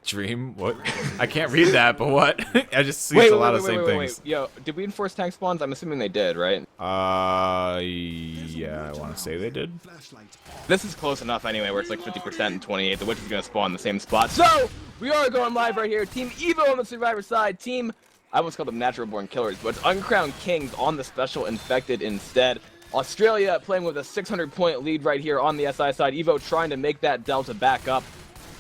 Dream? What? I can't read that, but what? I just see a lot of the same things. Yo, did we enforce tank spawns? I'm assuming they did, right? Yeah, I want to say they did. This is close enough anyway, where it's like 50% and 28. The witch is going to spawn in the same spot. So, we are going live right here. Team EVO on the Survivor side. Team, I almost called them Natural Born Killers, but it's Uncrowned Kings on the Special Infected instead. Australia playing with a 600-point lead right here on the SI side. EVO trying to make that delta back up.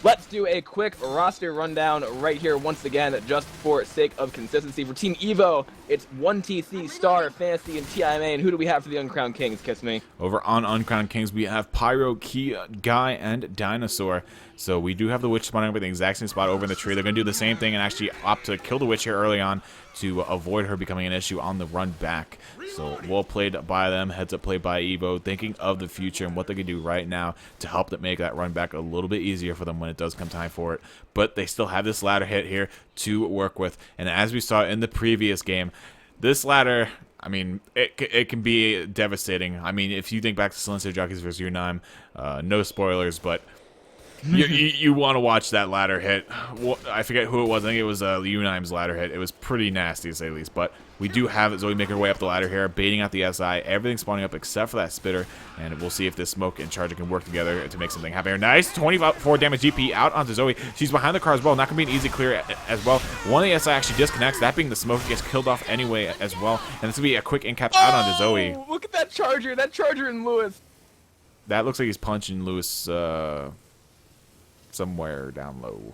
Let's do a quick roster rundown right here once again, just for sake of consistency. For Team EVO, it's 1TC, Star, Fantasy, and TIMA. And who do we have for the Uncrowned Kings? Kiss me. Over on Uncrowned Kings, we have Pyro, Key, Guy, and Dinosaur. So we do have the Witch spawning up at the exact same spot over in the tree. They're going to do the same thing and actually opt to kill the Witch here early on to avoid her becoming an issue on the run back. So well played by them, heads up play by EVO, thinking of the future and what they can do right now to help them make that run back a little bit easier for them when it does come time for it. But they still have this ladder hit here to work with. And as we saw in the previous game, this ladder, I mean, it can be devastating. I mean, if you think back to Silencio Jockeys vs. Unime, no spoilers, but you want to watch that ladder hit. I forget who it was. I think it was Unime's ladder hit. It was pretty nasty to say the least. But we do have Zoe make her way up the ladder here, baiting out the SI. Everything spawning up except for that spitter. And we'll see if this smoke and charger can work together to make something happen here. Nice. 24 damage GP out onto Zoe. She's behind the car as well. Not going to be an easy clear as well. One of the SI actually disconnects. That being the smoke gets killed off anyway as well. And this will be a quick incap out onto Zoe. Look at that charger. That charger in Lewis. That looks like he's punching Lewis somewhere down low.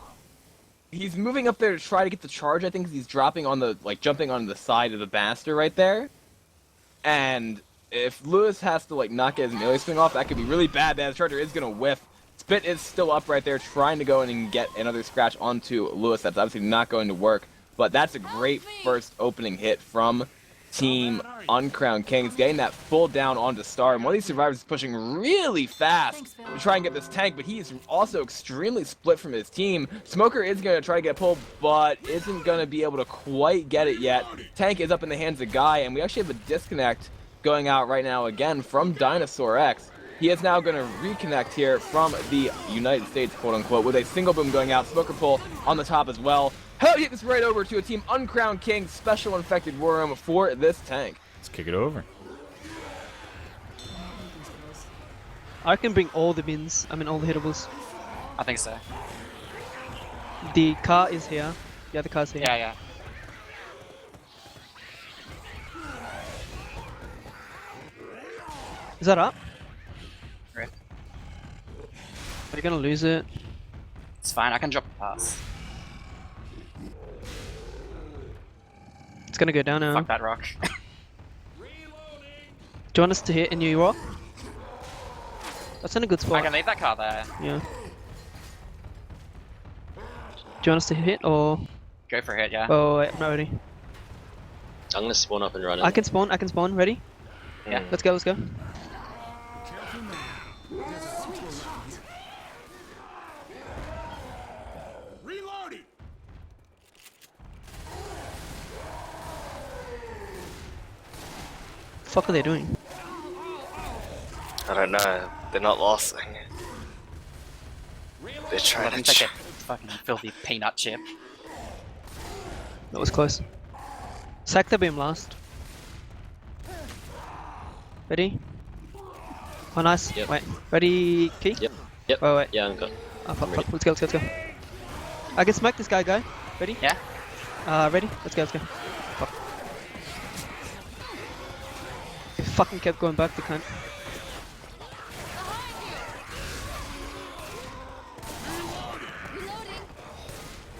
He's moving up there to try to get the charge. I think he's dropping on the, jumping on the side of the Baster right there. And if Lewis has to, not get his melee swing off, that could be really bad. That charger is going to whiff. Spit is still up right there, trying to go in and get another scratch onto Lewis. That's obviously not going to work. But that's a great first opening hit from Team Uncrowned Kings, getting that full down onto Star. And one of these survivors is pushing really fast to try and get this tank, but he is also extremely split from his team. Smoker is going to try to get pulled, but isn't going to be able to quite get it yet. Tank is up in the hands of Guy, and we actually have a disconnect going out right now again from Dinosaur X. He is now going to reconnect here from the United States, quote-unquote, with a single boom going out. Smoker pull on the top as well. Hell, get this right over to a Team Uncrowned Kings Special Infected War Room for this tank. Let's kick it over. I can bring all the bins, all the hittables. I think so. The car is here. Yeah, the car's here. Yeah. Is that up? Right. Are you gonna lose it? It's fine, I can drop a pass. It's gonna go down now. Fuck that rock. Do you want us to hit a new rock? That's in a good spot. I can leave that car there. Yeah. Do you want us to hit or? Go for a hit, yeah. Oh wait, I'm not ready. I'm gonna spawn up and run it. I can spawn, ready? Yeah. Let's go. Fuck are they doing? I don't know. They're not losing. They're trying Let him to. take a fucking filthy peanut chip. That was close. Sack the beam last. Ready? Oh nice. Yep. Wait. Ready, Key? Yep. Oh wait. Yeah, I'm good. Oh, fuck. Let's go. I can smack this guy. Ready? Yeah? Ready? Let's go. Fuck. He fucking kept going back, the cunt.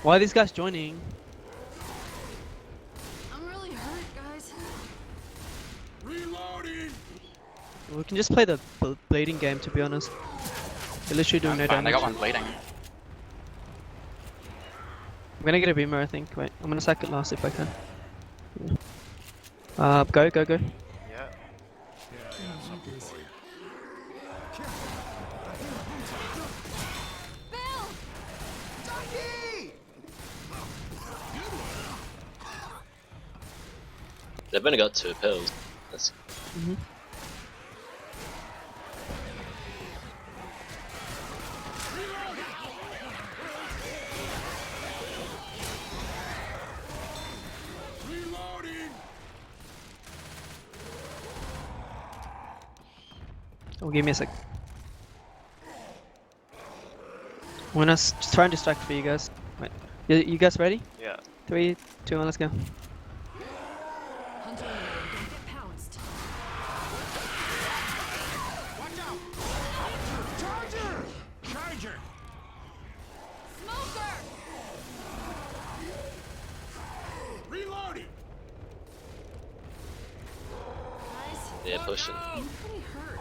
Why are these guys joining? I'm really hurt, guys. We can just play the bleeding game, to be honest. They're literally doing no Fine, they damage. got one bleeding. I'm gonna get a beamer, I think. Wait, I'm gonna sack it last if I can. Yeah. Go. Yeah. They've only got 2 pills. That's... Oh, give me a sec. I'm gonna try and distract for you guys. Wait, you guys ready? Yeah. 3, 2, 1, let's go. Hunter, don't get pounced. Smoker! Guys, Yeah, pushing. I'm pretty hurt.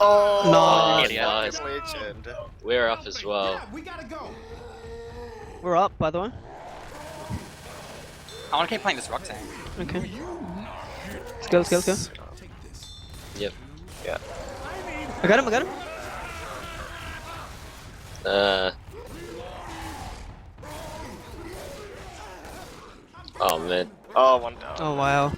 Oh, No. nice. Legend. We're up as well. We're up, by the way. I want to keep playing this rock tank. Okay. Let's go, let's go, let's go. Yep. Yeah. I got him, I got him. Oh man. Oh, one down. Oh, wow.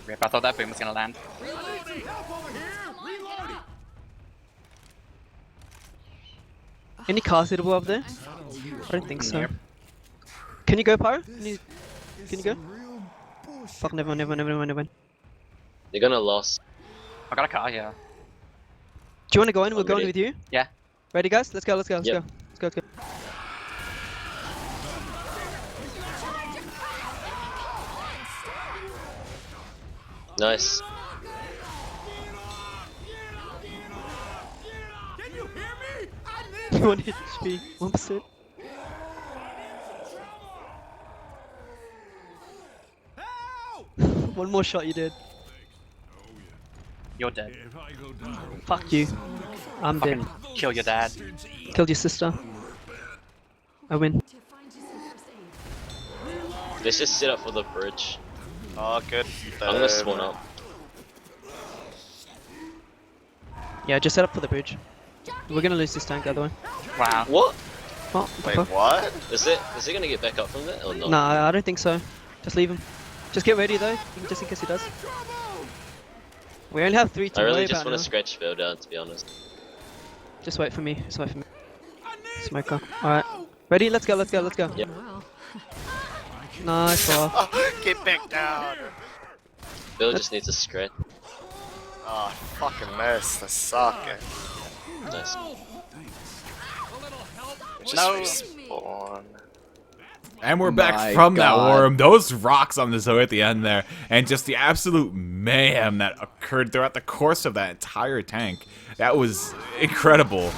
Rip, I thought that boom was gonna land. Any cars hittable up there? I don't think so. Can you go, Pyro? Can you go? Fuck, never mind. You're gonna lose. I got a car, yeah. Do you want to go in? We're I'm going ready. with you. Yeah. Ready, guys? Let's go, let's go, let's Yep. go. Let's go, let's go. Nice. One HP, 1%. One more shot, you did. You're dead. Fuck you. I'm dead. Fucking kill your dad. Killed your sister. I win. To find you some first aid. Let's just sit up for the bridge. Oh, good. I'm gonna spawn up. Yeah, just set up for the bridge. We're gonna lose this tank, by the way. Wow. What? Oh, Wait, what? Is it gonna get back up from it or not? Nah, I don't think so. Just leave him. Just get ready though, just in case he does. We only have 3 to I really worry just about want now. to scratch Phil down, to be honest. Just wait for me. Just wait for me. Smoker. Alright. Ready? Let's go, let's go, let's go. Yep. Well, Nice ball. Oh, get back down. Phil just needs a scratch. Oh, fucking mess. This suck. Nice. Just No. respawn. And we're back My from that God. war room. Those rocks on the Zoe at the end there, and just the absolute mayhem that occurred throughout the course of that entire tank. That was incredible.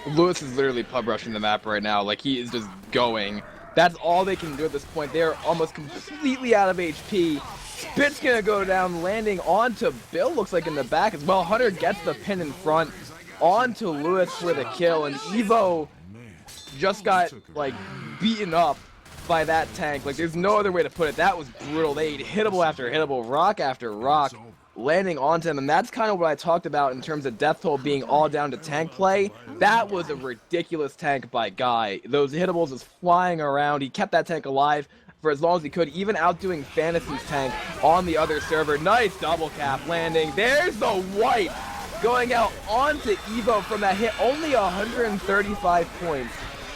Lewis is literally pub rushing the map right now. Like, he is just going. That's all they can do at this point. They're almost completely out of HP. Spit's gonna go down, landing onto Bill, looks like in the back as well. Hunter gets the pin in front, onto Lewis for the kill, and EVO just got, like, beaten up by that tank. Like, there's no other way to put it. That was brutal. They ate hittable after hittable, rock after rock, landing onto him, and that's kind of what I talked about in terms of death toll being all down to tank play. That was a ridiculous tank by Guy. Those hittables was flying around. He kept that tank alive for as long as he could, even outdoing Fantasy's tank on the other server. Nice double cap landing. There's the white going out onto EVO from that hit. Only 135 points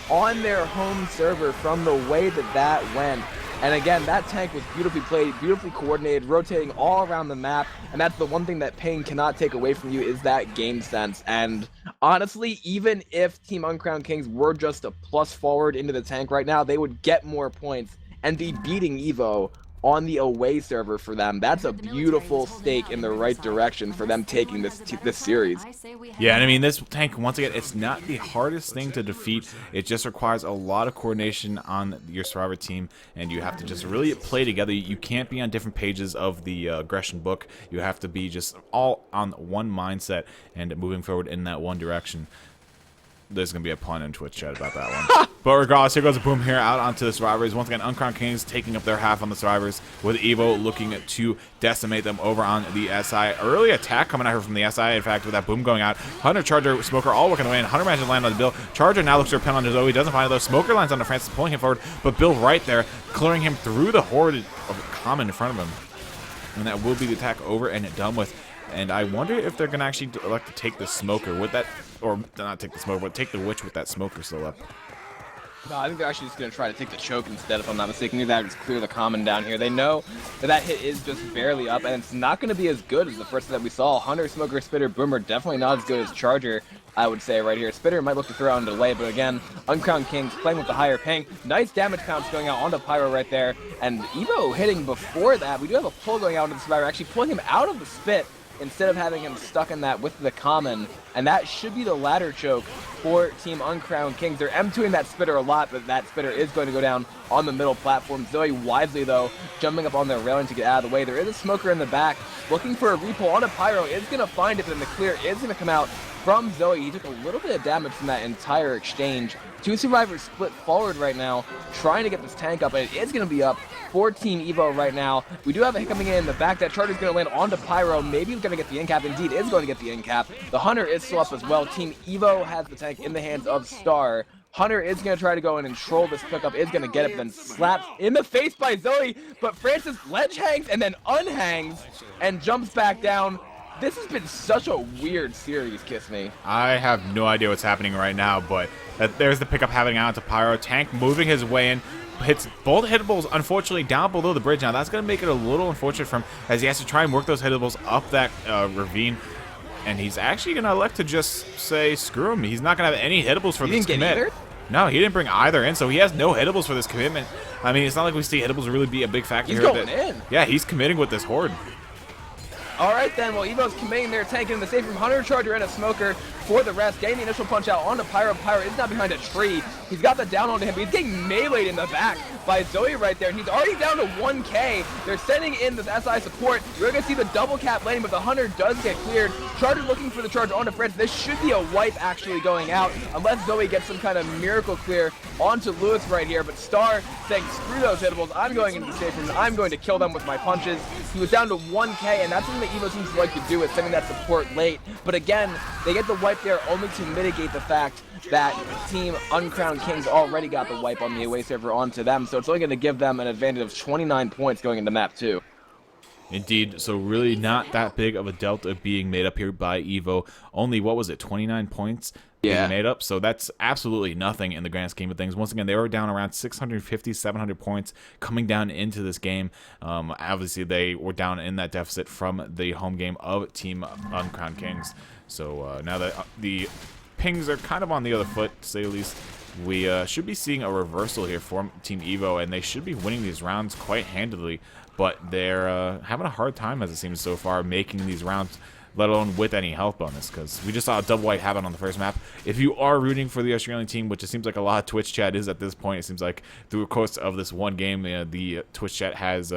on their home server from the way that went. And again, that tank was beautifully played, beautifully coordinated, rotating all around the map. And that's the one thing that Pain cannot take away from you is that game sense. And honestly, even if Team Uncrowned Kings were just a plus forward into the tank right now, they would get more points and be beating EVO on the away server for them. That's a beautiful stake in the right direction for them taking this series. I say we Yeah, and I mean, this tank, once again, it's not the hardest thing to defeat. It just requires a lot of coordination on your survivor team, and you have to just really play together. You can't be on different pages of the aggression book. You have to be just all on one mindset and moving forward in that one direction. There's going to be a pun in Twitch chat about that one. But regardless, here goes a boom here out onto the survivors. Once again, Uncrowned Kings taking up their half on the survivors, with EVO looking to decimate them over on the SI. Early attack coming out here from the SI, in fact, with that boom going out. Hunter, Charger, Smoker all working away, and Hunter manages to land on the Bill. Charger now looks for a pin on his Zoe. Doesn't find it though. Smoker lands on the Francis, pulling him forward, but Bill right there, clearing him through the horde of common in front of him. And that will be the attack over and done with. And I wonder if they're going to actually elect to take the Smoker with that, or not take the Smoker, but take the Witch with that Smoker still up. No, I think they're actually just going to try to take the choke instead, if I'm not mistaken. That just clear the common down here. They know that that hit is just barely up, and it's not going to be as good as the first that we saw. Hunter, Smoker, Spitter, Boomer, definitely not as good as Charger, I would say right here. Spitter might look to throw out into delay, but again, Uncrowned Kings playing with the higher ping. Nice damage pounce going out onto Pyro right there, and EVO hitting before that. We do have a pull going out into the Survivor, actually pulling him out of the spit instead of having him stuck in that with the common, and that should be the ladder choke for Team Uncrowned Kings. They're M2ing that Spitter a lot, but that Spitter is going to go down on the middle platform. Zoe wisely, though, jumping up on their railing to get out of the way. There is a Smoker in the back, looking for a repull onto Pyro, is going to find it, but then the clear is going to come out from Zoe. He took a little bit of damage from that entire exchange. Two survivors split forward right now, trying to get this tank up, and it is going to be up for Team EVO right now. We do have a hit coming in the back. That Charger's going to land onto Pyro. Maybe he's going to get the end cap. Indeed, is going to get the end cap. The Hunter is still up as well. Team EVO has the tank in the hands of Star. Hunter is going to try to go in and troll this pickup, is going to get it, but then slapped in the face by Zoe. But Francis ledge hangs and then unhangs and jumps back down. This has been such a weird series, Kiss Me. I have no idea what's happening right now, but there's the pickup happening out to Pyro. Tank moving his way in, hits both hittables, unfortunately, down below the bridge. Now, that's going to make it a little unfortunate for him, as he has to try and work those hittables up that ravine. And he's actually going to elect to just say, screw him. He's not going to have any hittables for this commit. No, he didn't bring either in, so he has no hittables for this commitment. I mean, it's not like we see hittables really be a big factor here. He's going in. Yeah, he's committing with this horde. All right, then. Well, EVO's committing their tank in the safe from Hunter, Charger, and a Smoker for the rest. Getting the initial punch out onto Pyro. Pyro is now behind a tree. He's got the down onto him, but he's getting meleeed in the back by Zoe right there. He's already down to 1K. They're sending in this SI support. We're going to see the double cap landing, but the Hunter does get cleared. Charger looking for the charge onto Fritz. This should be a wipe actually going out, unless Zoe gets some kind of miracle clear onto Lewis right here. But Star saying, screw those hittables. I'm going into the safe room. I'm going to kill them with my punches. He was down to 1K, and that's something that EVO seems to like to do, is sending that support late. But again, they get the wipe there only to mitigate the fact that Team Uncrowned Kings already got the wipe on the away server onto them, so it's only going to give them an advantage of 29 points going into map 2. Indeed, so really not that big of a delta being made up here by EVO. Only, what was it, 29 points being made up? So that's absolutely nothing in the grand scheme of things. Once again, they were down around 650, 700 points coming down into this game. Obviously, they were down in that deficit from the home game of Team Uncrowned Kings. So now that the pings are kind of on the other foot, to say the least, we should be seeing a reversal here for Team EVO, and they should be winning these rounds quite handily. But they're having a hard time, as it seems so far, making these rounds, let alone with any health bonus, because we just saw a double wipe happen on the first map. If you are rooting for the Australian team, which it seems like a lot of Twitch chat is at this point, it seems like through the course of this one game, the Twitch chat has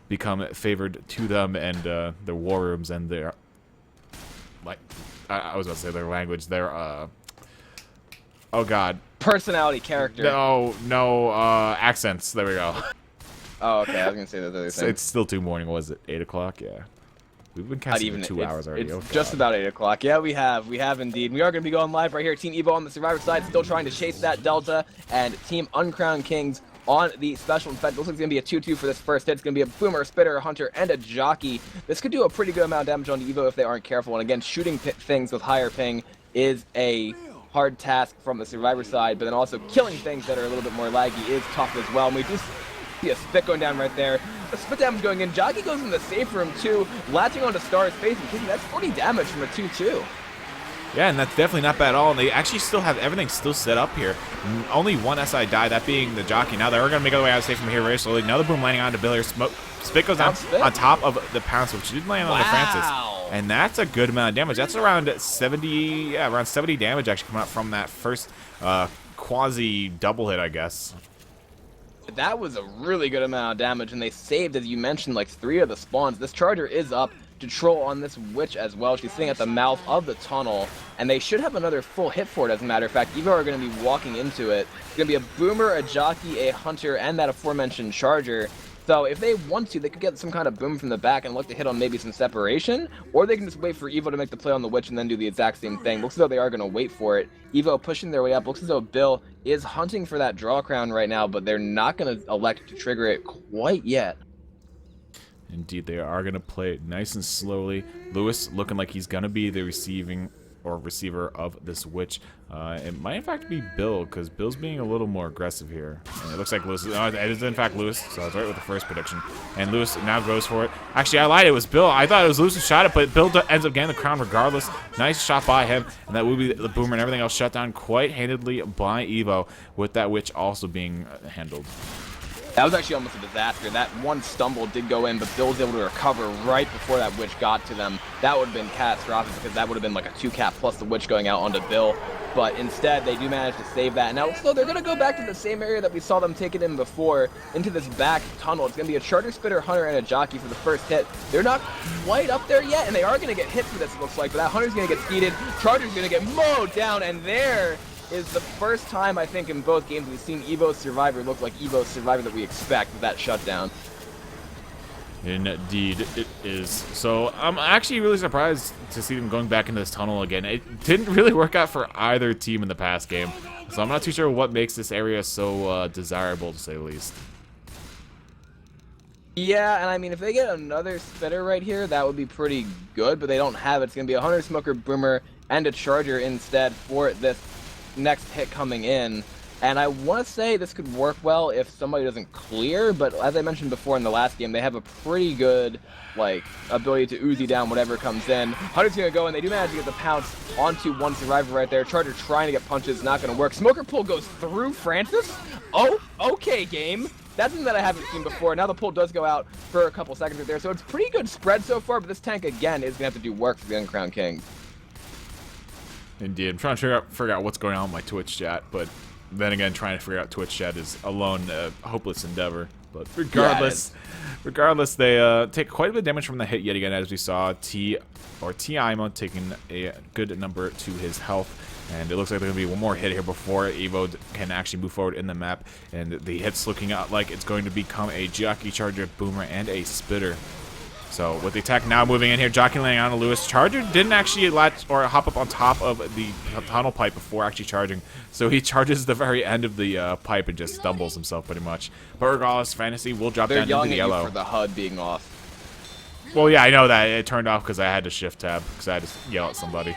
become favored to them, and their war rooms and their, like, I was about to say their language, their, oh god. Personality, character. No, accents, there we go. Oh, okay, I was going to say the other thing. It's still 2 morning, was it? 8 o'clock? Yeah. We've been casting for 2 hours already. It's just about 8 o'clock. Yeah, we have indeed. We are going to be going live right here. Team EVO on the Survivor side, still trying to chase that Delta, and Team Uncrowned Kings on the special defense. Looks like it's going to be a 2-2 for this first hit. It's going to be a Boomer, a Spitter, a Hunter, and a Jockey. This could do a pretty good amount of damage on EVO if they aren't careful, and again, shooting things with higher ping is a hard task from the Survivor side, but then also killing things that are a little bit more laggy is tough as well. And we just see a spit going down right there. A spit damage going in. Jockey goes in the safe room too, latching onto Star's face and kicking. That's 40 damage from a 2-2. Yeah, and that's definitely not bad at all. And they actually still have everything still set up here. Only one SI died, that being the Jockey. Now they're going to make their way out of safe from here very slowly. Another boom landing onto Billy. Spit goes down on top of the pounce, which did land on the Francis. And that's a good amount of damage. That's around 70, around 70 damage actually coming out from that first quasi double hit, I guess. That was a really good amount of damage, and they saved, as you mentioned, like 3 of the spawns. This Charger is up to troll on this Witch as well. She's sitting at the mouth of the tunnel, and they should have another full hit for it, as a matter of fact. EVO are going to be walking into it. It's going to be a Boomer, a Jockey, a Hunter, and that aforementioned Charger. So if they want to, they could get some kind of boom from the back and look to hit on maybe some separation, or they can just wait for EVO to make the play on the Witch and then do the exact same thing. Looks as though they are going to wait for it. EVO pushing their way up. Looks as though Bill is hunting for that draw crown right now, but they're not going to elect to trigger it quite yet. Indeed, they are going to play it nice and slowly. Lewis looking like he's going to be the receiving or receiver of this Witch. It might in fact be Bill, because Bill's being a little more aggressive here. And it looks like Lewis. It is in fact Lewis, so I was right with the first prediction. And Lewis now goes for it. Actually, I lied. It was Bill. I thought it was Lewis who shot it, but Bill ends up getting the crown regardless. Nice shot by him, and that will be the Boomer and everything else shut down quite handedly by EVO, with that Witch also being handled. That was actually almost a disaster. That one stumble did go in, but Bill was able to recover right before that Witch got to them. That would have been catastrophic because that would have been like a 2-cap plus the Witch going out onto Bill. But instead, they do manage to save that. Now, so they're going to go back to the same area that we saw them take it in before, into this back tunnel. It's going to be a Charger Spitter, Hunter, and a Jockey for the first hit. They're not quite up there yet, and they are going to get hit for this, it looks like. But that Hunter's going to get speeded, Charger's going to get mowed down, and there is the first time, I think, in both games we've seen EVO's Survivor look like EVO's Survivor that we expect with that shutdown. Indeed, it is. So I'm actually really surprised to see them going back into this tunnel again. It didn't really work out for either team in the past game, so I'm not too sure what makes this area so desirable, to say the least. Yeah, and I mean, if they get another Spitter right here, that would be pretty good, but they don't have it. It's going to be a Hunter, Smoker, Boomer, and a Charger instead for this next hit coming in. And I want to say this could work well if somebody doesn't clear, but as I mentioned before in the last game, they have a pretty good, like, ability to Uzi down whatever comes in. Hunter's going to go, and they do manage to get the pounce onto one Survivor right there. Charger trying to get punches, not going to work. Smoker pull goes through Francis? Oh, okay, game. That's something that I haven't seen before. Now the pull does go out for a couple seconds right there, so it's pretty good spread so far, but this tank, again, is going to have to do work for the Uncrowned Kings. Indeed. I'm trying to figure out what's going on with my Twitch chat, but then again, trying to figure out Twitch chat is alone a hopeless endeavor. But regardless, they take quite a bit of damage from the hit yet again, as we saw T-Ima taking a good number to his health. And it looks like there's going to be one more hit here before EVO can actually move forward in the map. And the hit's looking out like it's going to become a Jockey, Charger, Boomer, and a Spitter. So with the attack now moving in here, Jockey laying on to Lewis. Charger didn't actually latch or hop up on top of the tunnel pipe before actually charging. So he charges the very end of the pipe and just stumbles himself pretty much. But regardless, Fantasy will drop down into the yellow. For the HUD being off. Well, yeah, I know that. It turned off because I had to shift tab because I had to yell at somebody.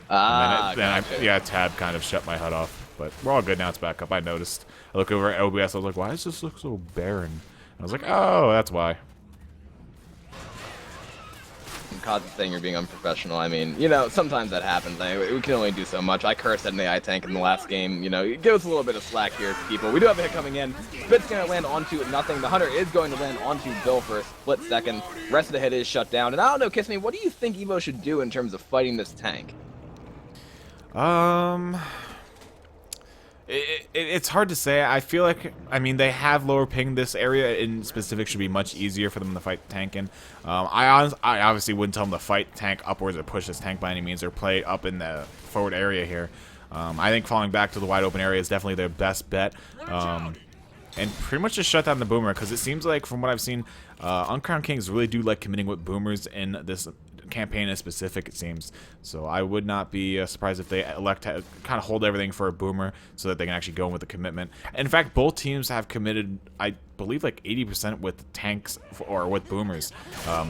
Gotcha. Tab kind of shut my HUD off. But we're all good now. It's back up. I noticed. I look over at OBS. I was like, why does this look so barren? I was like, oh, that's why. Cause the thing, you're being unprofessional. I mean, you know, sometimes that happens. We can only do so much. I cursed at an AI tank in the last game. You know, give us a little bit of slack here, people. We do have a hit coming in. Spit's going to land onto nothing. The Hunter is going to land onto Bill for a split second. Rest of the hit is shut down. And I don't know, Kiss Me, what do you think EVO should do in terms of fighting this tank? It's hard to say. I feel like, I mean, they have lower ping. This area in specific should be much easier for them to fight tank in. I obviously wouldn't tell them to fight tank upwards or push this tank by any means or play up in the forward area here. I think falling back to the wide open area is definitely their best bet. And pretty much just shut down the Boomer, because it seems like, from what I've seen, Uncrowned Kings really do like committing with Boomers in this campaign in specific, it seems. So I would not be surprised if they elect to kind of hold everything for a Boomer so that they can actually go in with the commitment. In fact, both teams have committed, I believe, like 80% with tanks or with Boomers.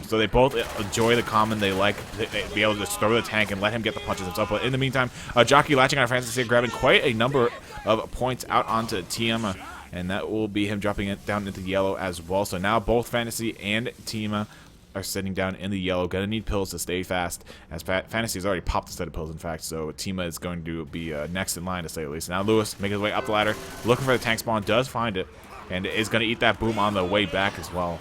So they both enjoy the common. They like to be able to just throw the tank and let him get the punches himself. But in the meantime, Jockey latching on Francis here, grabbing quite a number of points out onto T-Ima. And that will be him dropping it down into the yellow as well. So now both Fantasy and T-Ima are sitting down in the yellow. Gonna need pills to stay fast, as Fantasy has already popped a set of pills, in fact. So T-Ima is going to be next in line, to say the least. Now Lewis making his way up the ladder, looking for the tank spawn, does find it, and is going to eat that boom on the way back as well.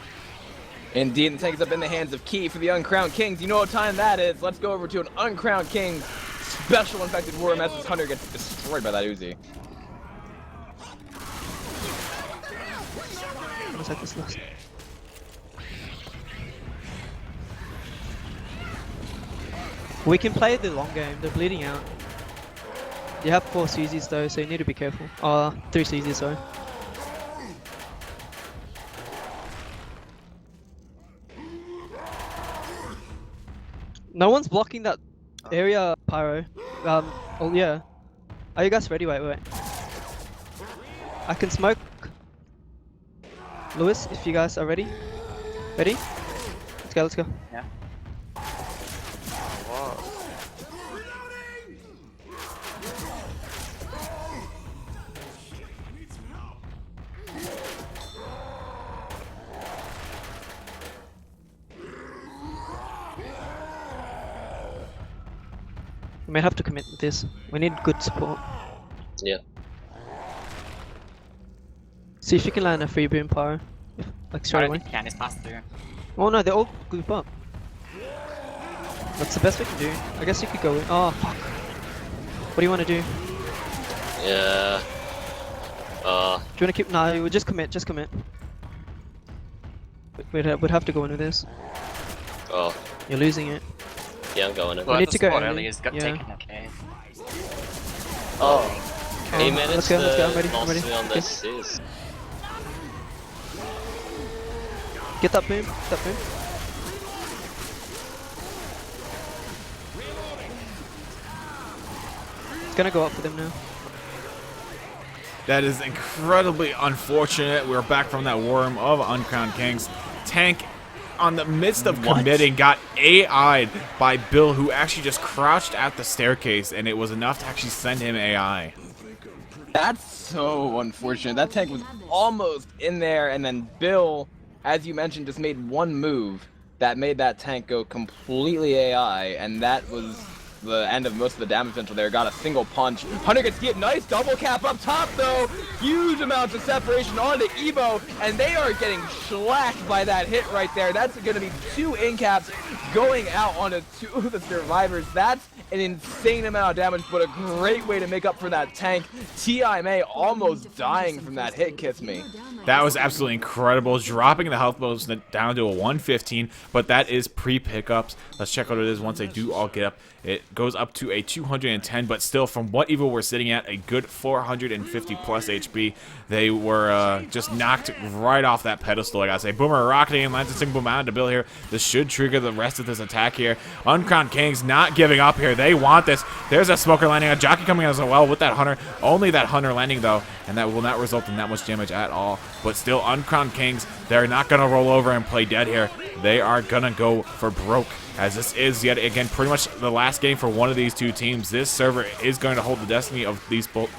Indeed, the tank is up in the hands of Key for the Uncrowned Kings. You know what time that is. Let's go over to an Uncrowned Kings special infected war as this Hunter gets destroyed by that Uzi. This last. We can play the long game. They're bleeding out. You have 4 CZs though, so you need to be careful. 3 CZs, sorry. No one's blocking that area, Pyro. Oh yeah. Are you guys ready? Wait. I can smoke. Lewis, if you guys are ready. Ready? Let's go. Yeah. We might have to commit this. We need good support. Yeah. See if you can land a free boom power. Like I straight don't away. think you can, he's passed through. Oh no, they all group up. That's the best we can do. I guess you could go in. Oh fuck. What do you want to do? Yeah. Do you want to keep? Nah, we'll just commit. Just commit. We'd have to go in with this. Oh. You're losing it. Yeah, I'm going in. Well, need the to go spot early, early has got yeah. taken, okay. Oh. Oh, 8 minutes. let's go, I'm ready, I'm ready. Mostly on Okay. this is. Get that boom. Get that boom. It's gonna go up for them now. That is incredibly unfortunate. We're back from that worm of Uncrowned Kings. Tank, on the midst of committing, got AI'd by Bill, who actually just crouched at the staircase, and it was enough to actually send him AI. That's so unfortunate. That tank was almost in there, and then Bill, as you mentioned, just made one move that made that tank go completely AI, and that was the end of most of the damage potential there. Got a single punch. Hunter gets hit. Nice double cap up top, though. Huge amounts of separation onto EVO, and they are getting shellacked by that hit right there. That's going to be 2 in-caps going out onto 2 of the survivors. That's an insane amount of damage, but a great way to make up for that tank. TIMA almost dying from that hit, kiss me. That was absolutely incredible, dropping the health bonus down to a 115, but that is pre-pickups. Let's check out what it is once they do all get up. It goes up to a 210, but still, from what EVO we're sitting at, a good 450 plus HP. They were just knocked right off that pedestal, I gotta say. Boomer rocketing and lands a single boom out to Bill here. This should trigger the rest of this attack here. Uncrowned Kings not giving up here. They want this. There's a smoker landing, a jockey coming in as well with that Hunter. Only that Hunter landing, though, and that will not result in that much damage at all. But still, Uncrowned Kings, they're not gonna roll over and play dead here. They are gonna go for broke, as this is yet again pretty much the last game for one of these two teams. This server is going to hold the destiny of these both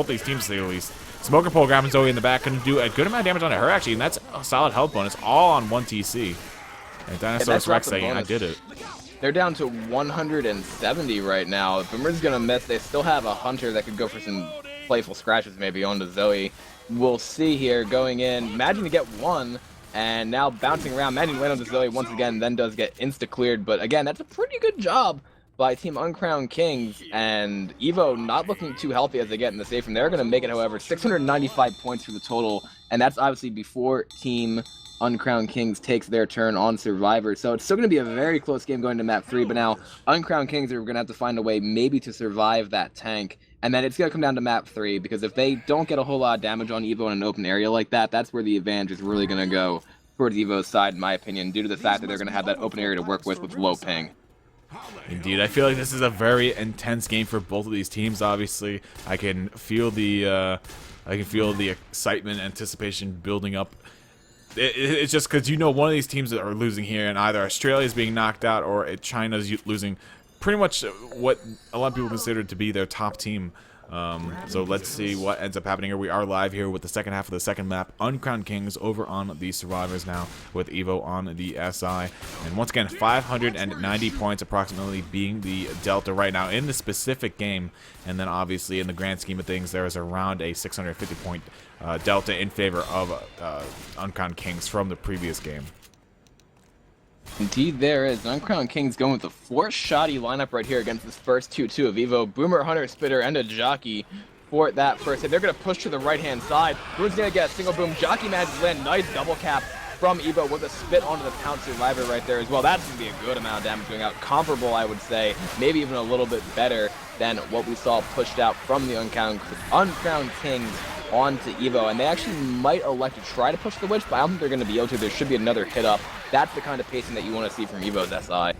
these teams, to say the least. Smoker pole grabbing Zoe in the back, going to do a good amount of damage onto her actually, and that's a solid health bonus, all on 1 TC. And Dinosaurus Rex saying, I did it. They're down to 170 right now. Boomer's gonna miss. They still have a Hunter that could go for some playful scratches maybe onto Zoe. We'll see here going in. Imagine to get 1. And now bouncing around, managing to land on the Zoe once again, then does get insta-cleared. But again, that's a pretty good job by Team Uncrowned Kings. And EVO not looking too healthy as they get in the save from there. They're going to make it, however, 695 points for the total. And that's obviously before Team Uncrowned Kings takes their turn on Survivor. So it's still going to be a very close game going to map 3. But now Uncrowned Kings are going to have to find a way maybe to survive that tank. And then it's going to come down to map 3, because if they don't get a whole lot of damage on EVO in an open area like that, that's where the advantage is really going to go towards EVO's side, in my opinion, due to the fact that they're going to have that open area to work with low ping. Indeed, I feel like this is a very intense game for both of these teams. Obviously, I can feel the excitement, anticipation building up. It's just because one of these teams are losing here, and either Australia is being knocked out or China's losing pretty much what a lot of people consider to be their top team. So let's see what ends up happening here. We are live here with the second half of the second map. Uncrowned Kings over on the Survivors now, with EVO on the SI. And once again, 590 points approximately being the delta right now in the specific game. And then obviously in the grand scheme of things, there is around a 650 point delta in favor of Uncrowned Kings from the previous game. Indeed there is. Uncrowned Kings going with a 4-shotty lineup right here against this first 2-2 of EVO. Boomer, Hunter, Spitter, and a Jockey for that first hit. They're going to push to the right-hand side. Boomer's going to get a single boom. Jockey manages to land nice double cap from EVO with a spit onto the Pound Survivor right there as well. That's going to be a good amount of damage going out. Comparable, I would say. Maybe even a little bit better than what we saw pushed out from the Uncrowned Kings onto EVO, and they actually might elect to try to push the Witch, but I don't think they're going to be able to. There should be another hit up. That's the kind of pacing that you want to see from EVO's SI.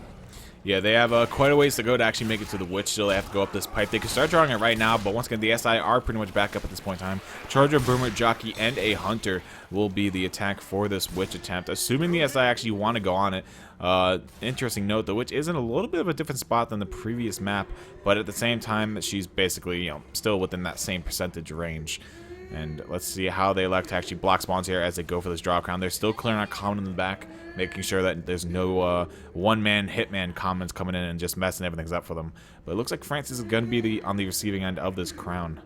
Yeah, they have quite a ways to go to actually make it to the Witch. Still, they have to go up this pipe. They can start drawing it right now, but once again, the SI are pretty much back up at this point in time. Charger, Boomer, Jockey, and a Hunter will be the attack for this Witch attempt, assuming the SI actually want to go on it. Interesting note, the Witch is in a little bit of a different spot than the previous map, but at the same time, she's basically, still within that same percentage range. And let's see how they elect to actually block spawns here as they go for this draw crown. They're still clearing out common in the back, making sure that there's no one-man hitman commons coming in and just messing everything up for them. But it looks like Francis is going to be on the receiving end of this crown.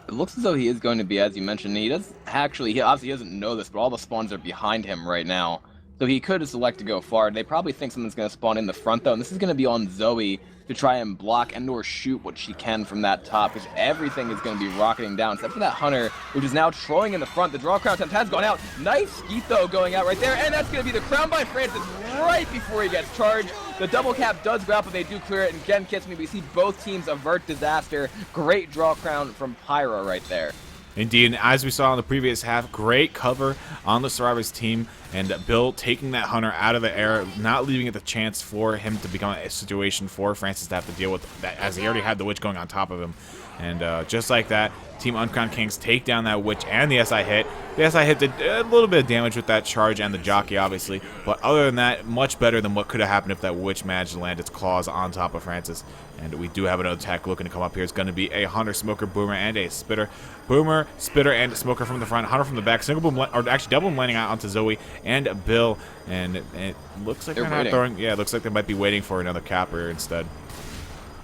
It looks as though he is going to be, as you mentioned. He obviously doesn't know this, but all the spawns are behind him right now. So he could just elect to go forward. They probably think someone's going to spawn in the front, though, and this is going to be on Zoe to try and block and or shoot what she can from that top, because everything is going to be rocketing down, except for that Hunter, which is now trolling in the front. The draw crown attempt has gone out. Nice skeet, though, going out right there, and that's going to be the crown by Francis right before he gets charged. The double cap does go out, but they do clear it, and again, Kiss Me, we see both teams avert disaster. Great draw crown from Pyro right there. Indeed, and as we saw in the previous half, great cover on the Survivors team, and Bill taking that Hunter out of the air, not leaving it the chance for him to become a situation for Francis to have to deal with that, as he already had the Witch going on top of him. And just like that, Team Uncrowned Kings take down that Witch and the SI hit. The SI hit did a little bit of damage with that charge and the jockey, obviously, but other than that, much better than what could have happened if that Witch managed to land its claws on top of Francis. And we do have another attack looking to come up here. It's going to be a Hunter, Smoker, Boomer, and a Spitter. Boomer, Spitter, and Smoker from the front, Hunter from the back. Single boom, or actually double boom landing out onto Zoe and Bill. And it looks like they're not throwing. Yeah, it looks like they might be waiting for another capper instead.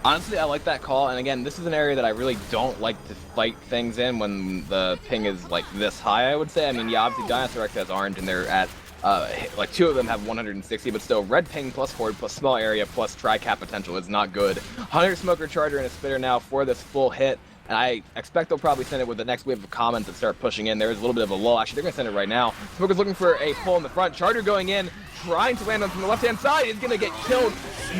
Honestly, I like that call, and again, this is an area that I really don't like to fight things in when the ping is like this high, I would say. I mean, yeah, obviously Dinosaur X has orange, and they're at, like two of them have 160, but still, red ping plus forward plus small area plus tri-cap potential is not good. Hunter, Smoker, Charger, and a Spitter now for this full hit. And I expect they'll probably send it with the next wave of comments that start pushing in. There is a little bit of a lull. Actually, they're going to send it right now. Smoker's looking for a pull in the front. Charger going in, trying to land on from the left-hand side. Is going to get killed,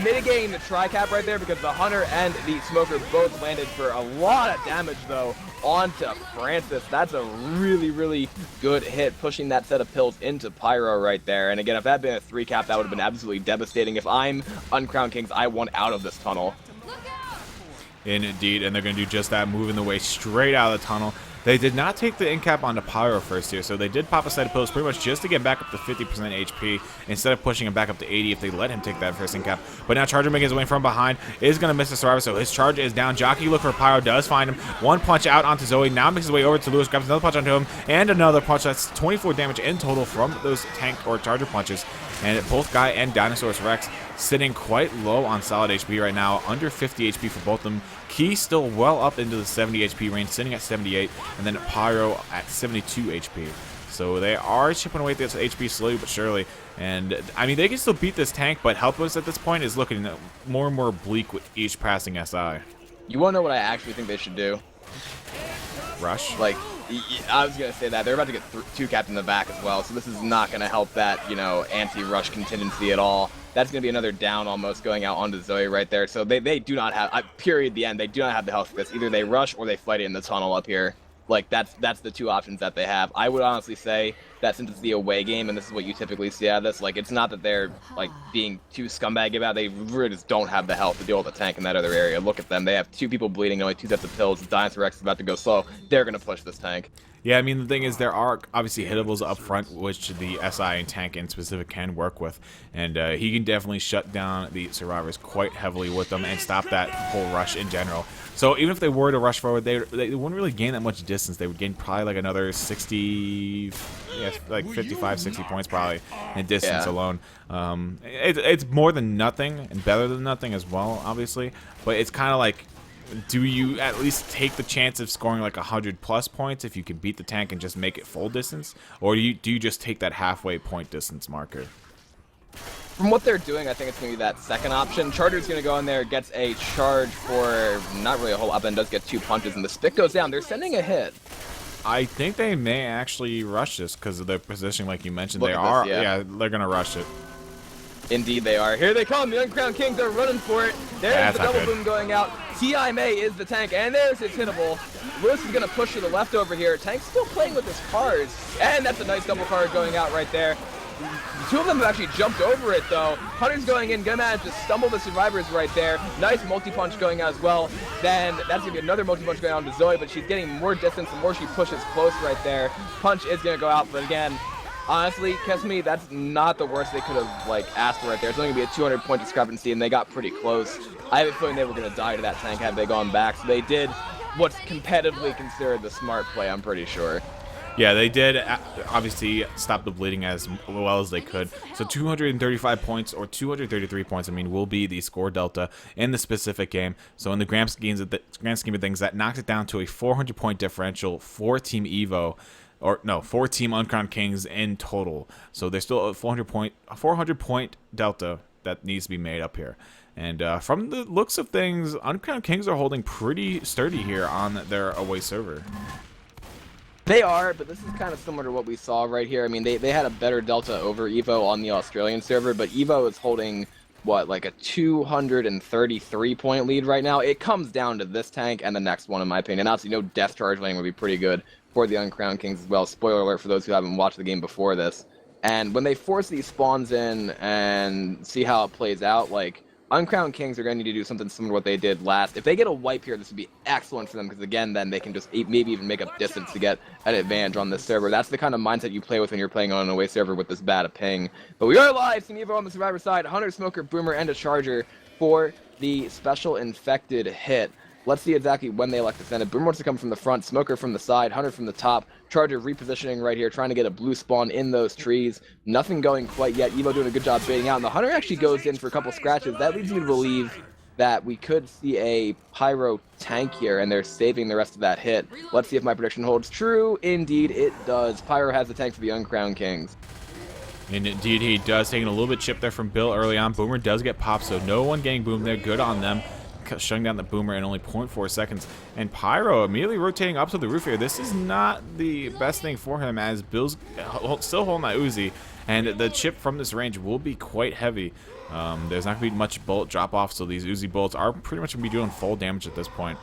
mitigating the tri-cap right there because the Hunter and the Smoker both landed for a lot of damage, though, onto Francis. That's a really, really good hit, pushing that set of pills into Pyro right there. And again, if that had been a 3-cap, that would have been absolutely devastating. If I'm Uncrowned Kings, I want out of this tunnel. Indeed, and they're going to do just that, moving the way straight out of the tunnel. They did not take the in-cap onto Pyro first here, so they did pop a set of pills pretty much just to get back up to 50% HP instead of pushing him back up to 80 if they let him take that first in-cap. But now Charger making his way from behind is going to miss the Survivor, so his charge is down. Jockey look for Pyro, does find him. One punch out onto Zoe, now makes his way over to Lewis, grabs another punch onto him, and another punch. That's 24 damage in total from those tank or Charger punches. And both Guy and Dinosaurus Rex sitting quite low on solid HP right now, under 50 HP for both of them. Key still well up into the 70 HP range, sitting at 78, and then Pyro at 72 HP. So they are chipping away at this HP slowly but surely. And, I mean, they can still beat this tank, but helpless at this point is looking more and more bleak with each passing SI. You want to know what I actually think they should do? Rush? Like, I was going to say that. They're about to get 2-capped in the back as well, so this is not going to help that, you know, anti-rush contingency at all. That's going to be another down almost going out onto Zoe right there. So they do not have, period, the end, they do not have the health for this. Either they rush or they fight it in the tunnel up here. Like, that's the two options that they have. I would honestly say that since it's the away game, and this is what you typically see out of this, like, it's not that they're, like, being too scumbag about it. They really just don't have the health to deal with the tank in that other area. Look at them. They have 2 people bleeding, only 2 sets of pills. Dinosaur X is about to go slow. They're going to push this tank. Yeah, I mean, the thing is, there are obviously hittables up front, which the SI and tank in specific can work with. And he can definitely shut down the Survivors quite heavily with them and stop that whole rush in general. So even if they were to rush forward, they wouldn't really gain that much distance. They would gain probably like another 60, yeah, like 55, 60 points probably in distance alone. It's more than nothing and better than nothing as well, obviously. But it's kind of like, do you at least take the chance of scoring like 100+ points if you can beat the tank and just make it full distance? Or do you just take that halfway point distance marker? From what they're doing, I think it's going to be that second option. Charger's going to go in there, gets a charge for not really a whole up and does get 2 punches, and the spit goes down. They're sending a hit. I think they may actually rush this because of their positioning, like you mentioned. Look They at are, this, yeah. they're going to rush it. Indeed they are. Here they come. The Uncrowned Kings are running for it. There's That's the not double good. boom going out. T.I. May is the tank, and there's his hittable. Lewis is going to push to the left over here. Tank's still playing with his cards, and that's a nice double card going out right there. 2 of them have actually jumped over it, though. Hunter's going in, gonna manage to stumble the Survivors right there. Nice multi-punch going out as well. Then that's gonna be another multi-punch going out to Zoe, but she's getting more distance the more she pushes close right there. Punch is gonna go out, but again, honestly, Kesme, that's not the worst they could have like asked for right there. It's only gonna be a 200-point discrepancy, and they got pretty close. I have a feeling they were gonna die to that tank had they gone back, so they did what's competitively considered the smart play, I'm pretty sure. Yeah, they did obviously stop the bleeding as well as they could. So 235 points, or 233 points, I mean, will be the score delta in the specific game. So in the grand scheme of things, that knocked it down to a 400-point differential for Team EVO. Or no, 4 Team Uncrowned Kings in total. So there's still a 400-point delta that needs to be made up here. And from the looks of things, Uncrowned Kings are holding pretty sturdy here on their away server. They are, but this is kind of similar to what we saw right here. I mean, they had a better delta over EVO on the Australian server, but EVO is holding, what, like a 233-point lead right now. It comes down to this tank and the next one, in my opinion. And obviously, no Death Charge lane would be pretty good for the Uncrowned Kings as well. Spoiler alert for those who haven't watched the game before this. And when they force these spawns in and see how it plays out, like, Uncrowned Kings are going to need to do something similar to what they did last. If they get a wipe here, this would be excellent for them, because again, then they can just maybe even make up distance to get an advantage on this server. That's the kind of mindset you play with when you're playing on an away server with this bad a ping. But we are live, Team EVO on the Survivor side, Hunter, Smoker, Boomer, and a Charger for the special infected hit. Let's see exactly when they elect to send it. Boomer wants to come from the front, Smoker from the side, Hunter from the top, Charger repositioning right here, trying to get a blue spawn in those trees. Nothing going quite yet. EVO doing a good job baiting out, and the Hunter actually goes in for a couple scratches. That leads me to believe that we could see a Pyro tank here, and they're saving the rest of that hit. Let's see if my prediction holds true. Indeed, it does. Pyro has the tank for the Uncrowned Kings. And indeed, he does, taking a little bit chip there from Bill early on. Boomer does get popped, so no one getting boomed there. Good on them. Shutting down the Boomer in only 0.4 seconds. And Pyro immediately rotating up to the roof here. This is not the best thing for him, as Bill's still holding that Uzi. And the chip from this range will be quite heavy. There's not going to be much bullet drop off, so these Uzi bullets are pretty much going to be doing full damage at this point.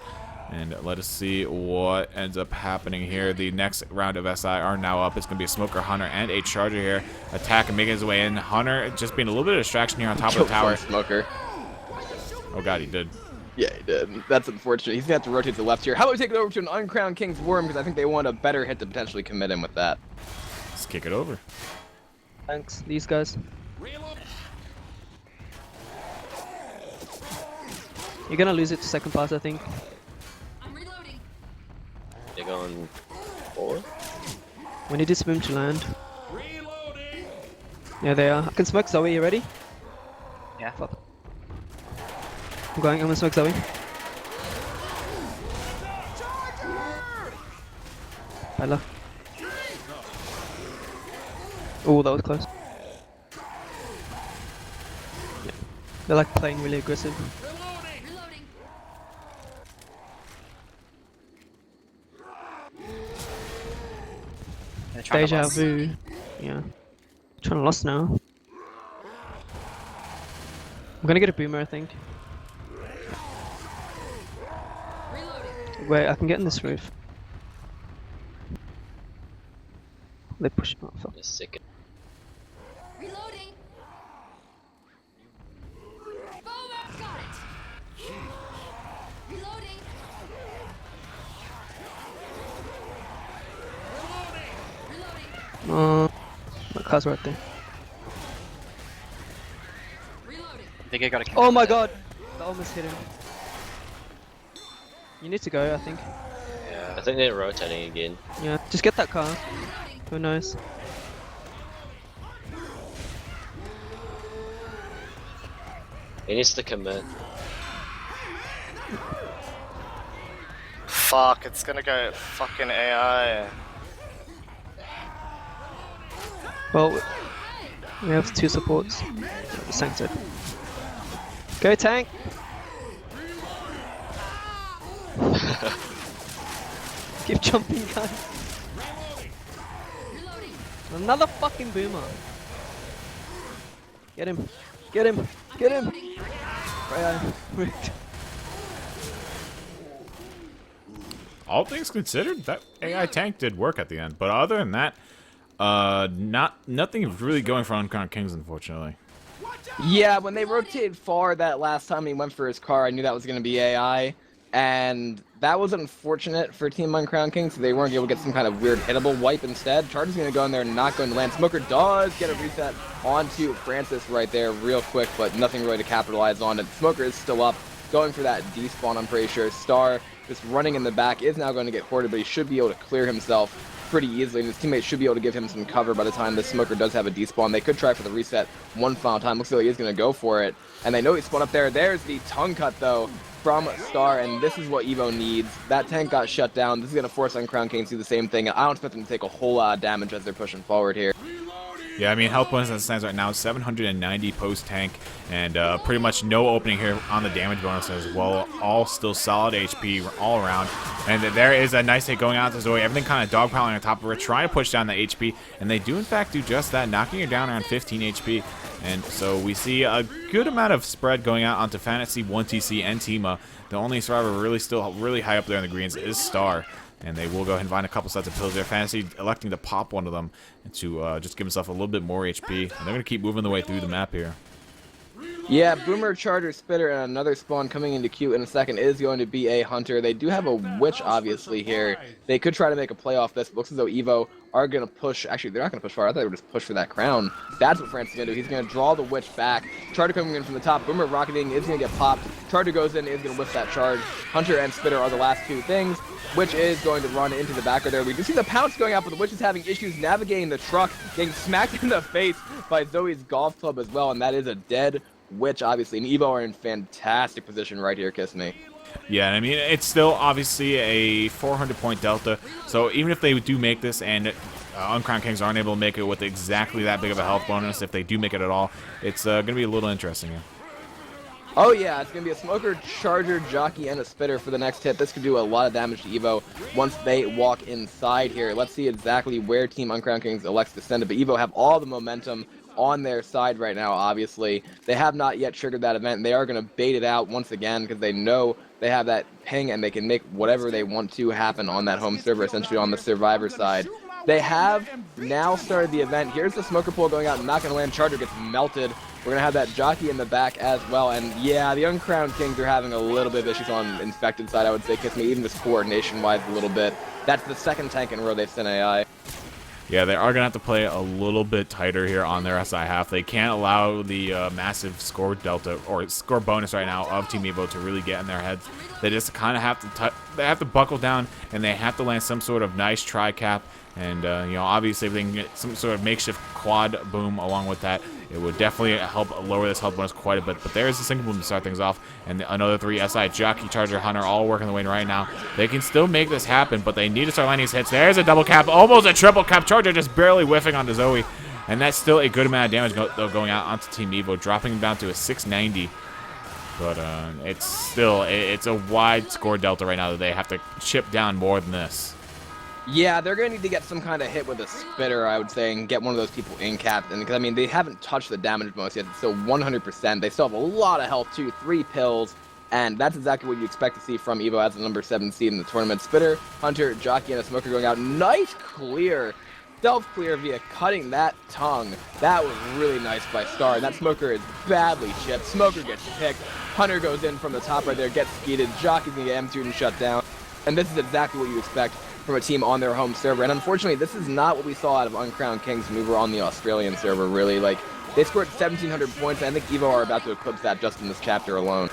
And let us see what ends up happening here. The next round of SI are now up. It's going to be a Smoker, Hunter, and a Charger here. Attack and making his way in. Hunter just being a little bit of distraction here on top of the tower. Smoker. Oh god, he did. Yeah, he did. That's unfortunate. He's going to have to rotate to the left here. How about we take it over to an Uncrowned King's Worm, because I think they want a better hit to potentially commit him with that. Let's kick it over. Thanks, these guys. You're gonna lose it to second pass, I think. I'm reloading. They're going forward. We need this boom to land. Yeah, they are. I can smoke Zoe, you ready? Yeah. Fuck. I'm gonna smoke Zoe. Bella. Oh, that was close. Yeah. They're like playing really aggressive. Reloading. They're trying to Deja loss. vu. Yeah. Trying to lost now. I'm gonna get a boomer, I think. Reloading. Wait, I can get in this roof. They push. Oh, fuck. They're sick. Reloading. Boomer, got it. Reloading. Reloading. My car's right there. Reloading. I think I got a Oh my god! That almost hit him. You need to go, I think. Yeah, I think they're rotating again. Yeah, just get that car. Reloading. Who knows? He needs to commit. Fuck, it's gonna go fucking AI. Well, we have two supports. Tank's it. Go tank! Keep jumping, guys. Reloading. Another fucking boomer. Get him. Get him. Get him. Right, rigged. All things considered, that AI tank did work at the end. But other than that, nothing really going for Uncrowned Kings, unfortunately. Yeah, when they rotated far that last time he went for his car, I knew that was going to be AI. And that was unfortunate for Team Uncrowned Kings, so they weren't able to get some kind of weird hittable wipe instead. Charger's going to go in there and not going to land. Smoker does get a reset onto Francis right there real quick, but nothing really to capitalize on it. Smoker is still up. going for that despawn, I'm pretty sure. Star just running in the back is now going to get hoarded, but he should be able to clear himself pretty easily, and his teammates should be able to give him some cover by the time the Smoker does have a despawn. They could try for the reset one final time. Looks like he is going to go for it, and they know he spawned up there. There's the tongue cut, though, from Star, and this is what EVO needs. That tank got shut down. This is going to force Uncrowned Kings to do the same thing, and I don't expect them to take a whole lot of damage as they're pushing forward here. Yeah, I mean, health bonus as it stands right now, 790 post-tank, and pretty much no opening here on the damage bonus as well. All still solid HP all around. And there is a nice hit going out to Zoe. Everything kind of dogpiling on top of her, trying to push down the HP, and they do, in fact, do just that, knocking her down around 15 HP. And so we see a good amount of spread going out onto Fantasy, 1TC, and Tima. The only survivor really still really high up there in the greens is Star. And they will go ahead and find a couple sets of pills there. Fantasy electing to pop one of them to just give himself a little bit more HP. And they're going to keep moving the way through the map here. Yeah, Boomer, Charger, Spitter, and another spawn coming into queue in a second is going to be a Hunter. They do have a Witch, obviously, here. They could try to make a play off this. Looks as though EVO are going to push. Actually, they're not going to push far. I thought they would just push for that crown. That's what Francis is going to do. He's going to draw the Witch back. Charger coming in from the top. Boomer rocketing is going to get popped. Charger goes in, is going to whiff that charge. Hunter and Spitter are the last two things. Witch is going to run into the back right there. We do see the pounce going out, but the Witch is having issues navigating the truck, getting smacked in the face by Zoe's golf club as well, and that is a dead Witch, obviously. And EVO are in fantastic position right here, Kiss Me. Yeah, and I mean, it's still obviously a 400-point delta, so even if they do make this and Uncrowned Kings aren't able to make it with exactly that big of a health bonus, if they do make it at all, it's going to be a little interesting here. Oh yeah, it's going to be a Smoker, Charger, Jockey, and a Spitter for the next hit. This could do a lot of damage to EVO once they walk inside here. Let's see exactly where Team Uncrowned Kings elects to send it, but EVO have all the momentum on their side right now, obviously. They have not yet triggered that event, and they are going to bait it out once again because they know they have that ping and they can make whatever they want to happen on that home server, essentially on the Survivor side. They have now started the event. Here's the Smoker pull going out and not going to land. Charger gets melted. We're going to have that Jockey in the back as well. And yeah, the Uncrowned Kings are having a little bit of issues on Infected side, I would say. Kiss Me, even just coordination-wise a little bit. That's the second tank in a row they've sent AI. Yeah, they are going to have to play a little bit tighter here on their SI half. They can't allow the massive score delta or score bonus right now of Team EVO to really get in their heads. They just kind of have to buckle down, and they have to land some sort of nice tri-cap. And, you know, obviously if they can get some sort of makeshift quad boom along with that, it would definitely help lower this health bonus quite a bit. But there's a single boom to start things off. And another three SI, Jockey, Charger, Hunter, all working the way right now. They can still make this happen, but they need to start landing these hits. There's a double cap, almost a triple cap. Charger just barely whiffing onto Zoe. And that's still a good amount of damage going out onto Team EVO, dropping him down to a 690. But it's still, it's a wide score delta right now that they have to chip down more than this. Yeah, they're going to need to get some kind of hit with a Spitter, I would say, and get one of those people in captain. Because, I mean, they haven't touched the damage bonus yet. It's still 100%. They still have a lot of health, too. 3 pills. And that's exactly what you expect to see from EVO as the number 7 seed in the tournament. Spitter, Hunter, Jockey, and a Smoker going out. Nice clear. Self-clear via cutting that tongue. That was really nice by Star. And that Smoker is badly chipped. Smoker gets picked. Hunter goes in from the top right there, gets skeeted. Jockey's going to get M2 and shut down. And this is exactly what you expect from a team on their home server. And unfortunately, this is not what we saw out of Uncrowned Kings when we were on the Australian server, really. Like, they scored 1,700 points, and I think EVO are about to eclipse that just in this chapter alone.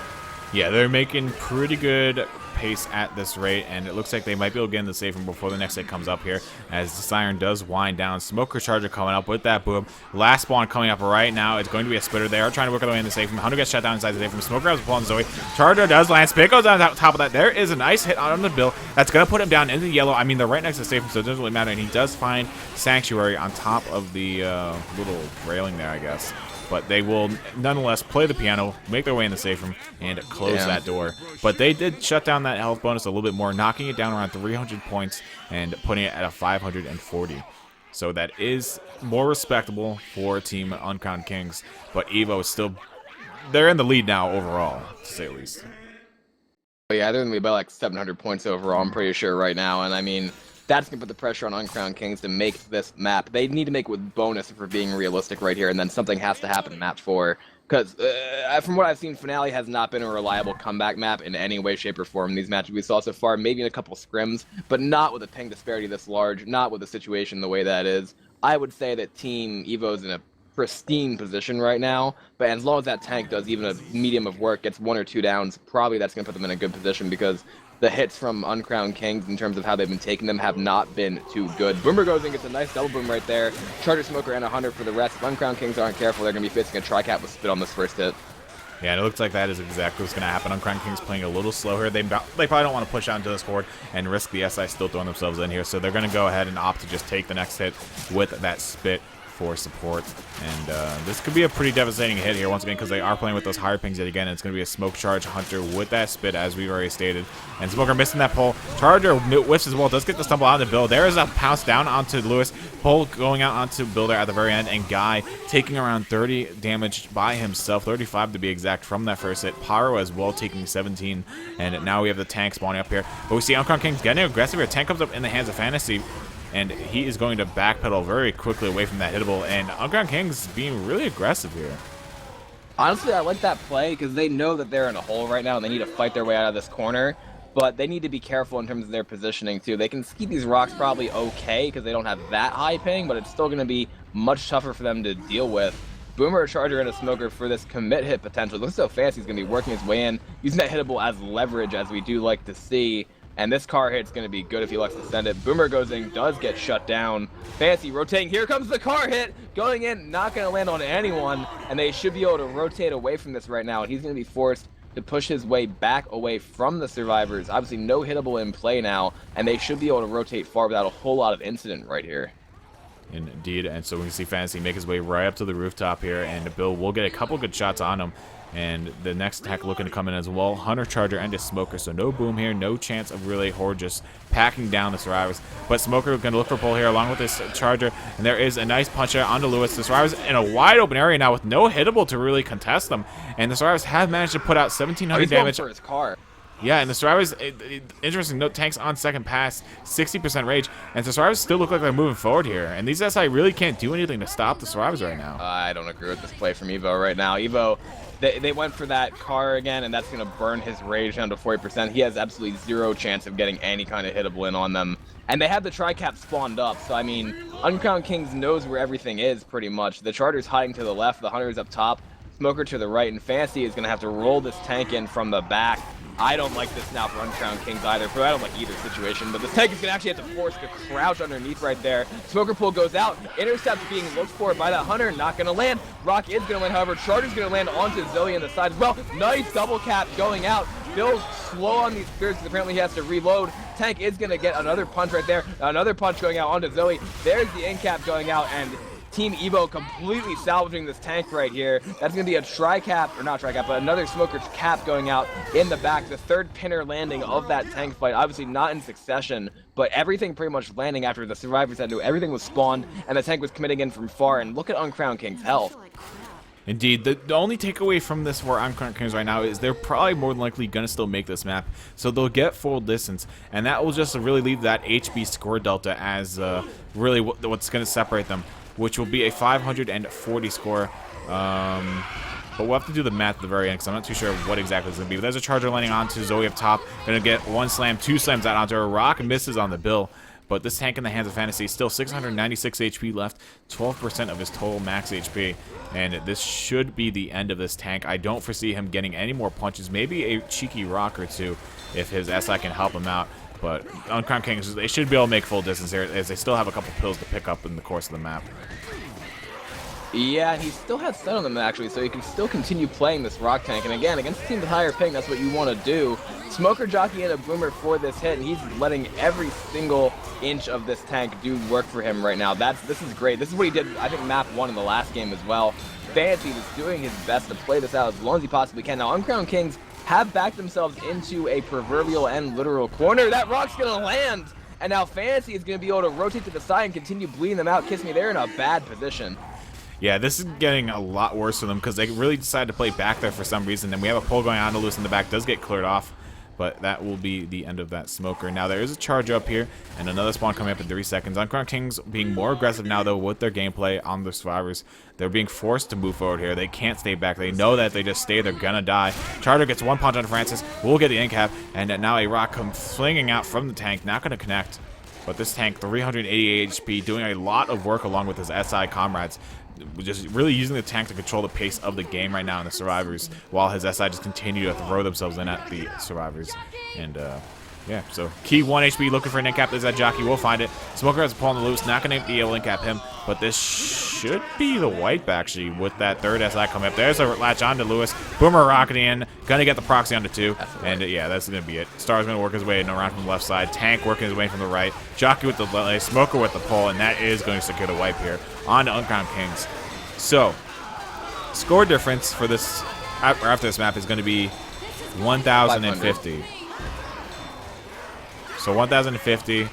Yeah, they're making pretty good pace at this rate, and it looks like they might be able to get in the safe room before the next hit comes up here, as the siren does wind down. Smoker Charger coming up with that boom. Last spawn coming up right now. It's going to be a Spitter. They are trying to work their way in the safe room. Hunter gets shut down inside the safe room. Smoker has a pull on Zoe. Charger does land. Spit goes on top of that. There is a nice hit on the bill. That's going to put him down into the yellow. I mean, they're right next to the safe room, so it doesn't really matter, and he does find Sanctuary on top of the little railing there, I guess. But they will nonetheless play the piano, make their way in the safe room, and close that door. But they did shut down that health bonus a little bit more, knocking it down around 300 points and putting it at a 540. So that is more respectable for Team Uncrowned Kings. But EVO is still, they're in the lead now overall, to say the least. Yeah, they're going to be about like 700 points overall, I'm pretty sure right now. And I mean, that's going to put the pressure on Uncrowned Kings to make this map. They need to make it with bonus if we're being realistic right here, and then something has to happen in map 4. Because from what I've seen, Finale has not been a reliable comeback map in any way, shape, or form in these matches we saw so far. Maybe in a couple scrims, but not with a ping disparity this large, not with the situation the way that is. I would say that Team EVO's in a pristine position right now. But as long as that tank does even a medium of work, gets 1 or 2 downs, probably that's going to put them in a good position because the hits from Uncrowned Kings in terms of how they've been taking them have not been too good. Boomer goes in, gets a nice double boom right there. Charger Smoker and 100 for the rest. If Uncrowned Kings aren't careful, they're going to be facing a tri-cap with spit on this first hit. Yeah, and it looks like that is exactly what's going to happen. Uncrowned Kings playing a little slow here. They probably don't want to push out into this horde and risk the SI still throwing themselves in here. So they're going to go ahead and opt to just take the next hit with that spit for support. And this could be a pretty devastating hit here once again because they are playing with those higher pings yet again. And it's going to be a smoke charge Hunter with that spit as we've already stated. And Smoker missing that pull. Charger whiffs as well. Does get the stumble on the Bill. There is a pounce down onto Lewis. Pull going out onto Builder at the very end. And Guy taking around 30 damage by himself. 35 to be exact from that first hit. Pyro as well taking 17. And now we have the tank spawning up here. But we see Uncrowned Kings getting aggressive here. Tank comes up in the hands of Fantasy. And he is going to backpedal very quickly away from that hittable. And Uncrowned Kings being really aggressive here. Honestly, I like that play because they know that they're in a hole right now and they need to fight their way out of this corner. But they need to be careful in terms of their positioning, too. They can ski these rocks probably okay because they don't have that high ping, but it's still going to be much tougher for them to deal with. Boomer, Charger, and a Smoker for this commit hit potential. Looks so fancy he's going to be working his way in, using that hittable as leverage, as we do like to see. And this car hit's going to be good if he likes to send it. Boomer goes in, does get shut down. Fancy rotating. Here comes the car hit. Going in, not going to land on anyone. And they should be able to rotate away from this right now. And he's going to be forced to push his way back away from the survivors. Obviously, no hittable in play now. And they should be able to rotate far without a whole lot of incident right here. Indeed. And so we can see Fantasy make his way right up to the rooftop here. And Bill will get a couple good shots on him. And the next attack looking to come in as well. Hunter, Charger, and a Smoker. So no boom here. No chance of really Horde just packing down the survivors. But Smoker going to look for pull here along with this Charger. And there is a nice punch there onto Lewis. The survivors in a wide open area now with no hittable to really contest them. And the survivors have managed to put out 1,700 damage. For his car. Yeah, and the survivors, interesting note, tanks on second pass, 60% rage, and the survivors still look like they're moving forward here. And these SI really can't do anything to stop the survivors right now. I don't agree with this play from EVO right now. EVO, they went for that car again, and that's going to burn his rage down to 40%. He has absolutely zero chance of getting any kind of hittable in on them. And they have the tri-cap spawned up, so I mean, Uncrowned Kings knows where everything is pretty much. The Charger's hiding to the left, the Hunter's up top, Smoker to the right, and Fancy is going to have to roll this tank in from the back. I don't like this now for Uncrowned Kings either. I don't like either situation, but this tank is going to actually have to force to crouch underneath right there. Smoker pull goes out. Intercept being looked for by that Hunter. Not going to land. Rock is going to land, however. Charger's going to land onto Zoe on the side as well. Nice double cap going out. Bill's slow on these spears because apparently he has to reload. Tank is going to get another punch right there. Another punch going out onto Zoe. There's the end cap going out, and Team EVO completely salvaging this tank right here. That's going to be a tri-cap, or not tri-cap, but another Smoker's cap going out in the back. The third pinner landing of that tank fight. Obviously not in succession, but everything pretty much landing after the survivors had to. Everything was spawned, and the tank was committing in from far. And look at Uncrowned King's health. Indeed, the only takeaway from this for Uncrowned Kings right now is they're probably more than likely going to still make this map. So they'll get full distance, and that will just really leave that HB score delta as really what's going to separate them, which will be a 540 score. But we'll have to do the math at the very end because I'm not too sure what exactly it's going to be. But there's a Charger landing onto Zoe up top. Going to get one slam, two slams out onto her. Rock misses on the Bill. But this tank in the hands of Fantasy, still 696 HP left, 12% of his total max HP. And this should be the end of this tank. I don't foresee him getting any more punches. Maybe a cheeky rock or two if his SI can help him out. But Uncrowned Kings, they should be able to make full distance here as they still have a couple pills to pick up in the course of the map. Yeah, and he still has stun on them actually, so he can still continue playing this rock tank. And again, against a team with higher ping, that's what you want to do. Smoker jockey and a Boomer for this hit, and he's letting every single inch of this tank do work for him right now. This is great. This is what he did, I think, map 1 in the last game as well. Fancy was doing his best to play this out as long as he possibly can. Now, Uncrowned Kings have backed themselves into a proverbial and literal corner. That rock's going to land, and now Fancy is going to be able to rotate to the side and continue bleeding them out. Kiss me, they're in a bad position. Yeah, this is getting a lot worse for them because they really decided to play back there for some reason. And we have a pull going on to loose in the back. Does get cleared off, but that will be the end of that Smoker. Now there is a charge up here and another spawn coming up in 3 seconds. Uncrowned Kings being more aggressive now though with their gameplay on the survivors. They're being forced to move forward here. They can't stay back. They know that if they just stay, they're gonna die. Charger gets one punch on Francis. We'll get the end cap, and now a rock comes flinging out from the tank. Not gonna connect. But this tank, 388 HP, doing a lot of work along with his SI comrades. Just really using the tank to control the pace of the game right now in the survivors, while his SI just continue to throw themselves in at the survivors. And yeah, so Key 1 HP looking for an in cap. There's that jockey. We'll find it. Smoker has a pull on the loose. Not going to be able to in cap him, but this should be the wipe actually with that third SI coming up. There's a latch on to Lewis. Boomer rocketing in. Going to get the proxy onto 2. And yeah, that's going to be it. Star's going to work his way in around from the left side. Tank working his way from the right. Jockey with the delay. Smoker with the pull. And that is going to secure the wipe here. On to Uncrowned Kings. So, score difference for this after this map is going to be 1,050. So 1,050.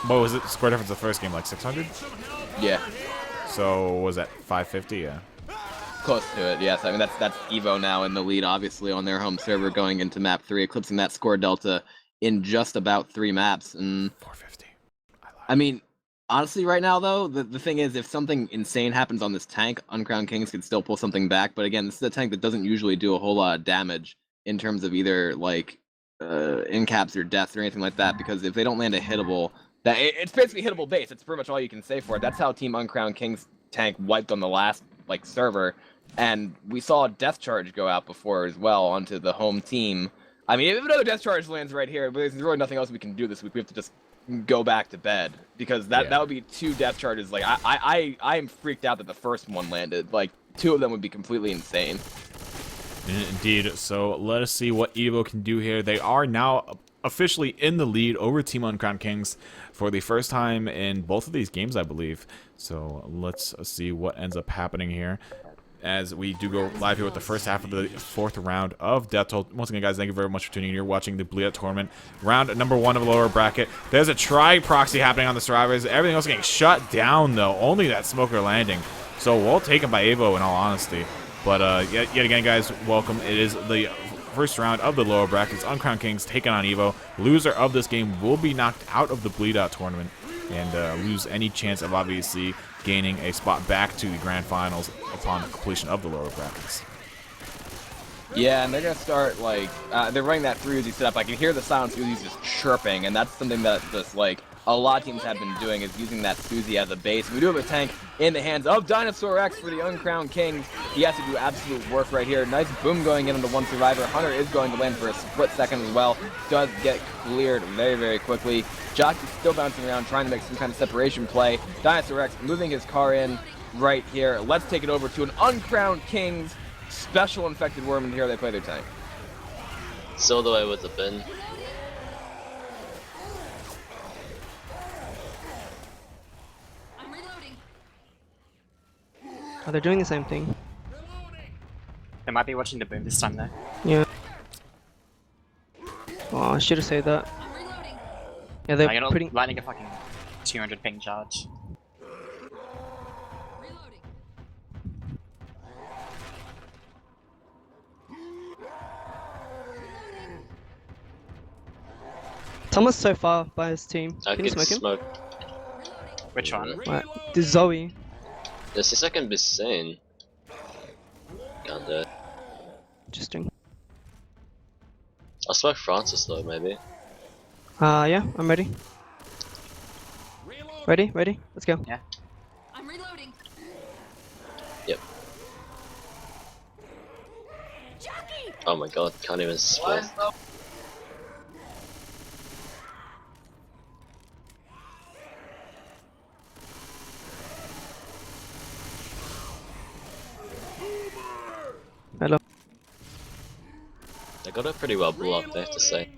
What was it? Score difference of the first game, like 600? Yeah. So what was that 550? Yeah. Close to it, yes. I mean, that's EVO now in the lead, obviously, on their home server going into map 3, eclipsing that score delta in just about 3 maps. And 450. I mean, honestly, right now, though, the thing is, if something insane happens on this tank, Uncrowned Kings can still pull something back. But again, this is a tank that doesn't usually do a whole lot of damage in terms of either, like, in caps or deaths or anything like that, because if they don't land a hittable, it's basically hittable base. It's pretty much all you can say for it. That's how Team Uncrowned Kings tank wiped on the last server, and we saw a death charge go out before as well onto the home team. I mean, if another death charge lands right here, there's really nothing else we can do this week. We have to just go back to bed, because that would be 2 death charges. Like I am freaked out that the first one landed. Like 2 of them would be completely insane. Indeed. So let us see what EVO can do here. They are now officially in the lead over Team Uncrowned Kings for the first time in both of these games, I believe. So let's see what ends up happening here as we do go live here with the first half of the 4th round of Death Toll. Once again, guys, thank you very much for tuning in. You're watching the Bleed Out Tournament. Round number 1 of the lower bracket. There's a tri-proxy happening on the survivors. Everything else getting shut down, though. Only that Smoker landing. So well taken by EVO, in all honesty. But yet again, guys, welcome. It is the first round of the lower brackets. Uncrowned Kings taking on EVO. Loser of this game will be knocked out of the Bleed Out Tournament and lose any chance of obviously gaining a spot back to the grand finals upon completion of the lower brackets. Yeah, and they're gonna start like they're running that 3 Uzi setup. I can hear the silence Uzi's just chirping, and that's something that just like a lot of teams have been doing, is using that Suzy as a base. We do have a tank in the hands of Dinosaur X for the Uncrowned Kings. He has to do absolute work right here. Nice boom going in on the 1 survivor. Hunter is going to land for a split second as well. Does get cleared very, very quickly. Jockey's still bouncing around, trying to make some kind of separation play. Dinosaur X moving his car in right here. Let's take it over to an Uncrowned Kings special infected worm, and here they play their tank. Still the way with the bin. I'm reloading. Oh, they're doing the same thing. They might be watching the boom this time though. Yeah. Oh, I should have said that. I'm reloading. Yeah, they're I got putting. lightning a fucking 200 ping charge. Reloading. Thomas so far by his team. I Can you can smoke him? smoke. Which one? Right. This Zoe. Yes, this I can be sane. Can't do it. Interesting. I'll smoke Francis though, maybe. Yeah, I'm ready. Ready? Ready? Let's go. Yeah. I'm reloading. Yep. Oh my god, can't even spell. Hello. They got it pretty well blocked, I have to say.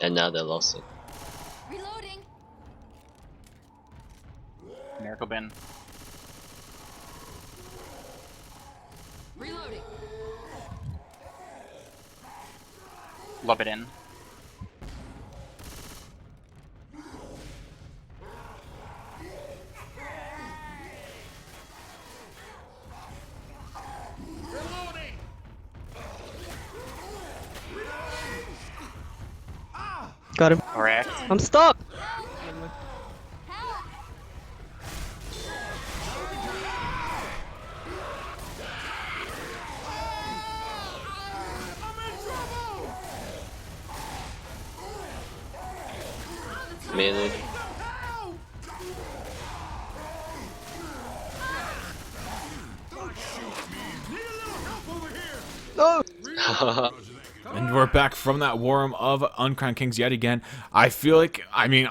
And now they lost it. Reloading. Miracle bin. Reloading. Lob it in. Got him. Correct. I'm stuck. melee. No! And we're back from that war of Uncrowned Kings yet again. I feel like, I mean,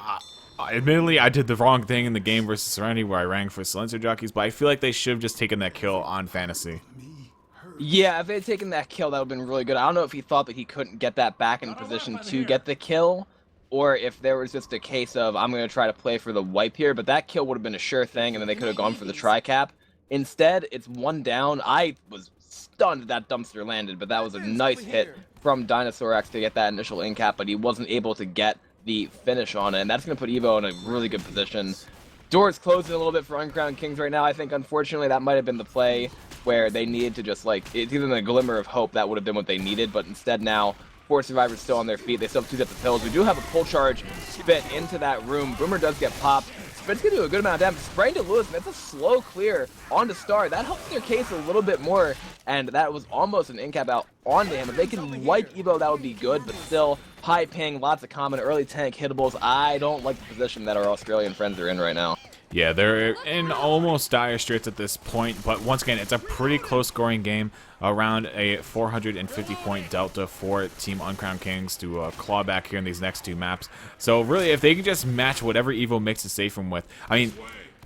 admittedly, I did the wrong thing in the game versus Serenity where I rang for Silencer Jockeys, but I feel like they should have just taken that kill on Fantasy. Yeah, if they had taken that kill, that would have been really good. I don't know if he thought that he couldn't get that back in position to get the kill, or if there was just a case of, I'm going to try to play for the wipe here, but that kill would have been a sure thing, and then they could have gone for the tri-cap. Instead, it's one down. I was stunned that dumpster landed, but that was a nice hit from Dinosaur X to get that initial in cap, but he wasn't able to get the finish on it, and that's going to put EVO in a really good position. Doors closing a little bit for Uncrowned Kings right now. I think, unfortunately, that might have been the play where they needed to just, like, it's even a glimmer of hope that would have been what they needed, but instead now, 4 survivors still on their feet. They still have 2 sets of pills. We do have a pull charge Spit into that room. Boomer does get popped. Spit's going to do a good amount of damage. Spraying to Lewis, and it's a slow clear onto Star. That helps their case a little bit more, and that was almost an in-cap out onto him. If they can wipe EVO, that would be good, but still, high ping, lots of common, early tank hittables. I don't like the position that our Australian friends are in right now. Yeah, they're in almost dire straits at this point, but once again, it's a pretty close scoring game, around a 450-point delta for Team Uncrowned Kings to claw back here in these next 2 maps. So really, if they can just match whatever EVO makes it safe from with, I mean,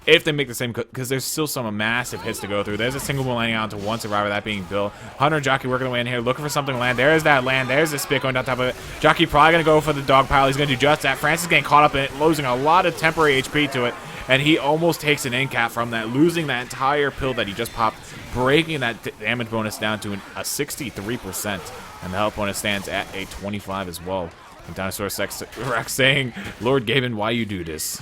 if they make the same, because there's still some massive hits to go through. There's a single one landing onto 1 survivor, that being Bill. Hunter and Jockey working their way in here, looking for something to land. There's that land. There's the Spit going on top of it. Jockey probably going to go for the dog pile. He's going to do just that. Francis getting caught up in it, losing a lot of temporary HP to it. And he almost takes an in-cap from that, losing that entire pill that he just popped, breaking that damage bonus down to a 63%. And the health bonus stands at a 25 as well. And Dinosaur Rex saying, Lord Gaben, why you do this?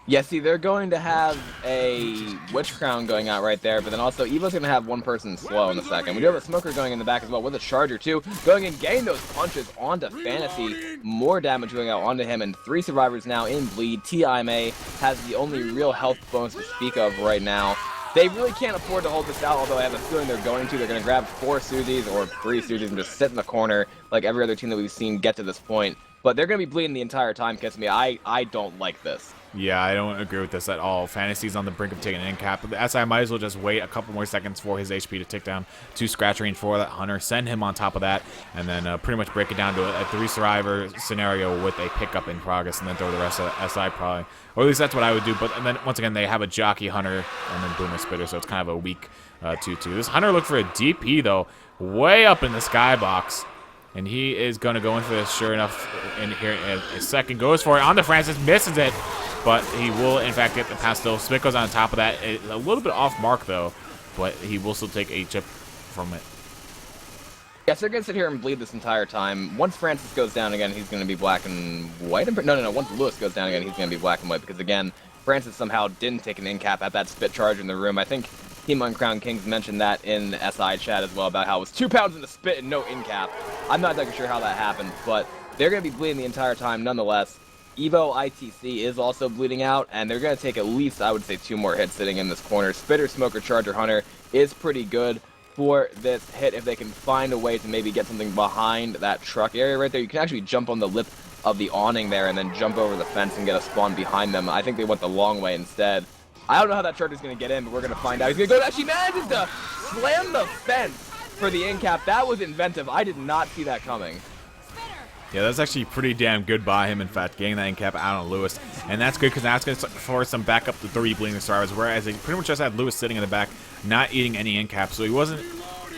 Yeah, see, they're going to have a Witch Crown going out right there, but then also EVO's going to have 1 person slow in a second. We do have a Smoker going in the back as well with a Charger, too, going and getting those punches onto Fantasy. More damage going out onto him, and 3 survivors now in bleed. TIMA has the only real health bonus to speak of right now. They really can't afford to hold this out, although I have a feeling they're going to. They're going to grab 4 Suzies or 3 Suzies and just sit in the corner like every other team that we've seen get to this point. But they're going to be bleeding the entire time, Kiss Me. I don't like this. Yeah, I don't agree with this at all. Fantasy's on the brink of taking an in-cap. But the SI might as well just wait a couple more seconds for his HP to tick down to scratch range for that Hunter. Send him on top of that, and then pretty much break it down to a 3-survivor scenario with a pickup in progress, and then throw the rest of the SI probably. Or at least that's what I would do. But and then once again, they have a Jockey, Hunter, and then Boomer Spitter, so it's kind of a weak 2-2. This Hunter looked for a DP, though, way up in the skybox. And he is going to go in for this, sure enough, in here in a second. Goes for it on to Francis, misses it. But he will, in fact, get the pass still. Smith goes on top of that. A little bit off mark, though. But he will still take a chip from it. Yes, they're going to sit here and bleed this entire time. Once Francis goes down again, he's going to be black and white. No. Once Lewis goes down again, he's going to be black and white. Because, again, Francis somehow didn't take an in-cap at that spit charge in the room. I think Team Uncrowned Kings mentioned that in SI chat as well, about how it was 2 pounds in the spit and no in-cap. I'm not exactly sure how that happened, but they're going to be bleeding the entire time nonetheless. EVO ITC is also bleeding out, and they're going to take at least, I would say, 2 more hits sitting in this corner. Spitter, Smoker, Charger, Hunter is pretty good for this hit if they can find a way to maybe get something behind that truck area right there. You can actually jump on the lip of the awning there and then jump over the fence and get a spawn behind them. I think they went the long way instead. I don't know how that Charger's going to get in, but we're going to find out. He's going to go down. She manages to slam the fence for the in-cap. That was inventive. I did not see that coming. Yeah, that's actually pretty damn good by him, in fact, getting that in-cap out on Lewis. And that's good because now it's going to force him back up to 3 bleeding stars, whereas they pretty much just had Lewis sitting in the back, not eating any in-cap. So he wasn't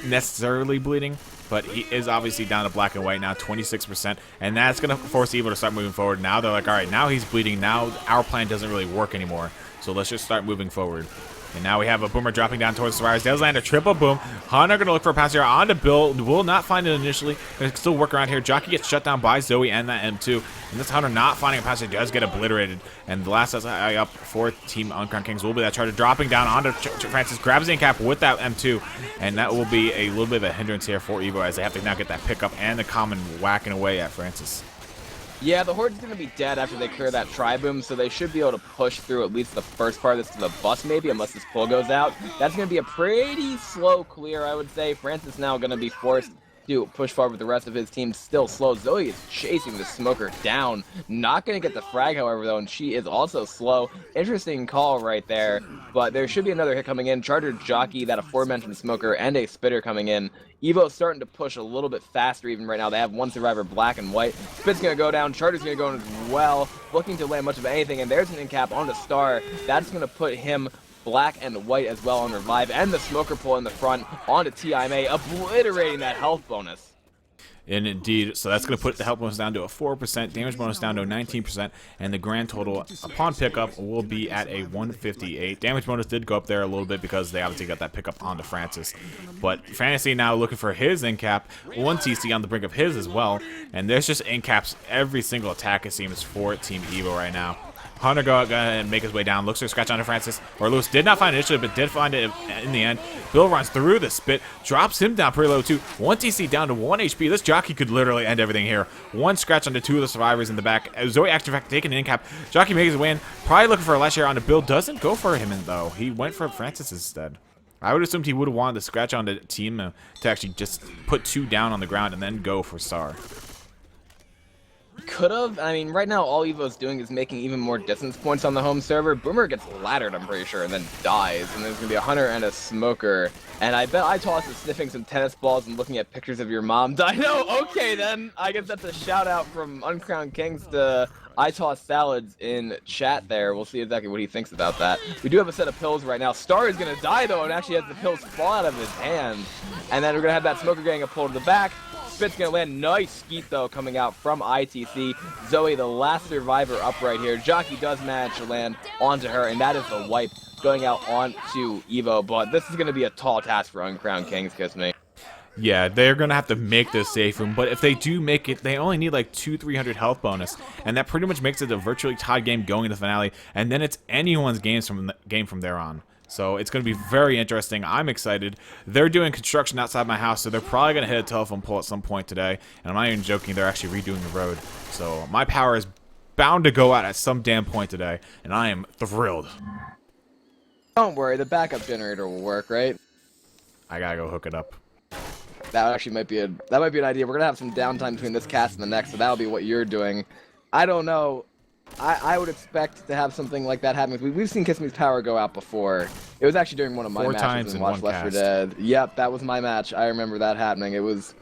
necessarily bleeding, but he is obviously down to black and white now, 26%. And that's going to force EVO to start moving forward. Now they're like, all right, now he's bleeding. Now our plan doesn't really work anymore. So let's just start moving forward. And now we have a Boomer dropping down towards the survivors. Does land a triple boom. Hunter going to look for a pass here onto Bill. Will not find it initially. Going to still work around here. Jockey gets shut down by Zoe and that M2. And this Hunter not finding a pass here does get obliterated. And the last SI up for Team Uncrowned Kings will be that Charger dropping down onto Francis. Grabs the in-cap with that M2. And that will be a little bit of a hindrance here for EVO as they have to now get that pickup and the common whacking away at Francis. Yeah, the Horde's going to be dead after they clear that Tri-Boom, so they should be able to push through at least the first part of this to the bus, maybe, unless this pull goes out. That's going to be a pretty slow clear, I would say. Francis now going to be forced to push forward with the rest of his team. Still slow. Zoe is chasing the smoker down. Not going to get the frag, however, though, and she is also slow. Interesting call right there, but there should be another hit coming in. Charger, Jockey, that aforementioned smoker, and a spitter coming in. EVO's starting to push a little bit faster even right now. They have one survivor, Black and White. Spit's going to go down. Charger's going to go in as well, looking to land much of anything, and there's an in-cap on the Star. That's going to put him Black and White as well on revive, and the smoker pull in the front onto TIMA, obliterating that health bonus. And indeed, so that's going to put the health bonus down to a 4%, damage bonus down to a 19%, and the grand total upon pickup will be at a 158. Damage bonus did go up there a little bit because they obviously got that pickup onto Francis. But Fantasy now looking for his incap, 1 TC on the brink of his as well, and there's just incaps every single attack it seems for Team EVO right now. Hunter go ahead and make his way down. Looks to scratch onto Francis. Or Lewis did not find it initially, but did find it in the end. Bill runs through the spit, drops him down pretty low too. 1 TC down to 1 HP. This Jockey could literally end everything here. 1 scratch onto 2 of the survivors in the back. Zoe actually in fact taking an incap. Jockey makes his way in. Probably looking for a last share onto Bill. Doesn't go for him though. He went for Francis instead. I would assume he would have wanted to scratch on the team to actually just put 2 down on the ground and then go for Star. Could have. I mean, right now all EVO's doing is making even more distance points on the home server. Boomer gets laddered, I'm pretty sure, and then dies. And there's going to be a Hunter and a Smoker. And I bet iToss is sniffing some tennis balls and looking at pictures of your mom. Dino, okay then. I guess that's a shout out from Uncrowned Kings to iToss Salads in chat there. We'll see exactly what he thinks about that. We do have a set of pills right now. Star is going to die though, and actually has the pills fall out of his hand. And then we're going to have that Smoker getting a pull to the back. Spit's gonna land. Nice skeet though coming out from ITC. Zoe, the last survivor, up right here. Jockey does manage to land onto her, and that is the wipe going out onto EVO. But this is gonna be a tall task for Uncrowned Kings, kiss me. Yeah, they're going to have to make this safe room, but if they do make it, they only need like 200-300 health bonus, and that pretty much makes it a virtually tied game going into the finale, and then it's anyone's game from there on. So it's going to be very interesting. I'm excited. They're doing construction outside my house, so they're probably going to hit a telephone pole at some point today, and I'm not even joking, they're actually redoing the road. So my power is bound to go out at some damn point today, and I am thrilled. Don't worry, the backup generator will work, right? I gotta go hook it up. That actually might be an idea. We're gonna have some downtime between this cast and the next, so that'll be what you're doing. I don't know. I would expect to have something like that happen. We've seen Kiss Me's power go out before. It was actually during one of my 4 matches times in in Watch one Left 4 cast. Dead. Yep, that was my match. I remember that happening. It was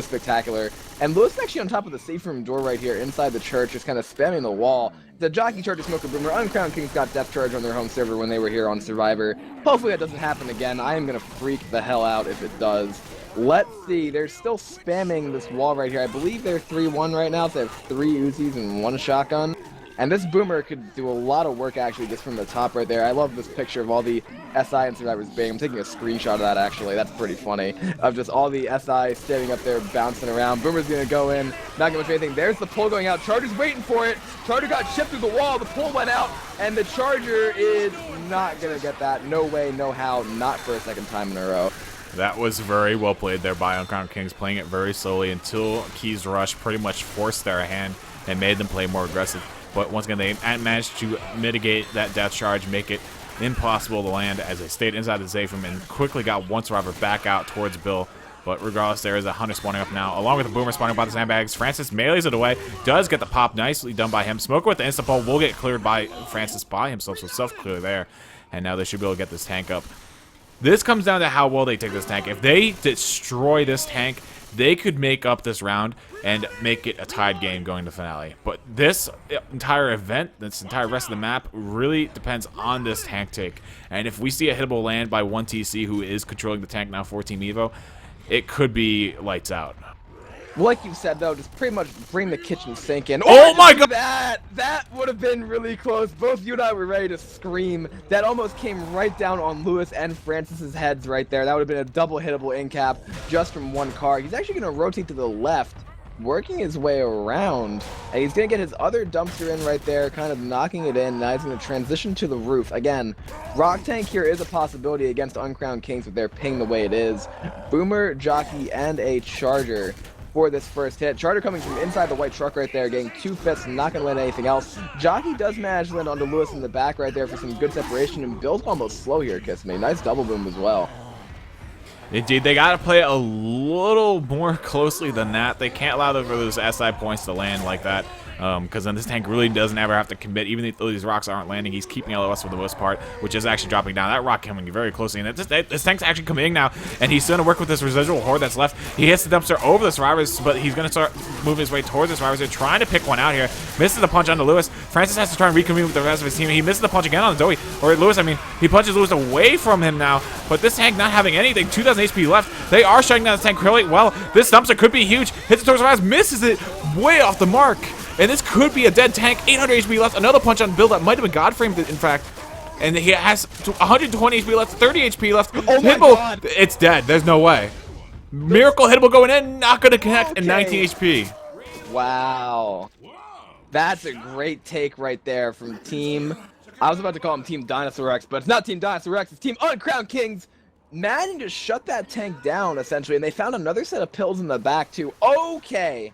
spectacular. And Lewis is actually on top of the safe room door right here inside the church, just kind of spamming the wall. The Jockey Charger Smoker Boomer. Uncrowned Kings got Death Charge on their home server when they were here on Survivor. Hopefully that doesn't happen again. I am going to freak the hell out if it does. Let's see. They're still spamming this wall right here. I believe they're 3-1 right now, so they have 3 Uzis and 1 shotgun. And this Boomer could do a lot of work, actually, just from the top right there. I love this picture of all the SI and Survivors being. I'm taking a screenshot of that, actually. That's pretty funny. Of just all the SI standing up there, bouncing around. Boomer's going to go in, not going to do anything. There's the pull going out. Charger's waiting for it. Charger got chipped through the wall. The pull went out, and the Charger is not going to get that. No way, no how, not for a second time in a row. That was very well played there by Uncrowned Kings, playing it very slowly until Key's rush pretty much forced their hand and made them play more aggressive. But once again, they managed to mitigate that death charge, make it impossible to land as they stayed inside the safe room and quickly got one survivor back out towards Bill. But regardless, there is a Hunter spawning up now, along with the Boomer spawning by the sandbags. Francis melees it away, does get the pop, nicely done by him. Smoker with the instant pull will get cleared by Francis by himself, so self-clear there. And now they should be able to get this tank up. This comes down to how well they take this tank. If they destroy this tank, they could make up this round and make it a tied game going to the finale. But this entire event, this entire rest of the map, really depends on this tank take. And if we see a hittable land by 1 TC, who is controlling the tank now for Team EVO, it could be lights out. Like you said, though, just pretty much bring the kitchen sink in. Oh my god! That would have been really close. Both you and I were ready to scream. That almost came right down on Lewis and Francis's heads right there. That would have been a double hittable in cap just from one car. He's actually going to rotate to the left, working his way around. And he's going to get his other dumpster in right there, kind of knocking it in. Now he's going to transition to the roof. Again, Rock Tank here is a possibility against Uncrowned Kings with their ping the way it is. Boomer, Jockey, and a Charger for this first hit. Charger coming from inside the white truck right there, getting 2 fists, not going to land anything else. Jockey does manage to land onto Lewis in the back right there for some good separation, and Bill's almost slow here, Kiss Me. Nice double boom as well. Indeed, they got to play it a little more closely than that. They can't allow those SI points to land like that. Because then this tank really doesn't ever have to commit. Even though these rocks aren't landing, he's keeping LOS for the most part, which is actually dropping down. That rock coming very closely, and this tank's actually committing now, and he's going to work with this residual horde that's left. He hits the dumpster over the survivors, but he's going to start moving his way towards the survivors. They're trying to pick one out here. Misses the punch onto Lewis. Francis has to try and reconvene with the rest of his team. He misses the punch again on Zoe, or Lewis, I mean. He punches Lewis away from him now, but this tank not having anything. 2,000 HP left. They are shutting down this tank really well. This dumpster could be huge. Hits it towards the survivors, misses it way off the mark. And this could be a dead tank. 800 HP left. Another punch on Bill that might have been God-framed, in fact. And he has 120 HP left, 30 HP left. Oh my God. It's dead. There's no way. Miracle Hitable going in, not going to connect, and 19 HP. Wow. That's a great take right there from Team... I was about to call him Team Dinosaur X, but it's not Team Dinosaur X, it's Team Uncrowned Kings. Managing to shut that tank down, essentially, and they found another set of pills in the back, too. Okay.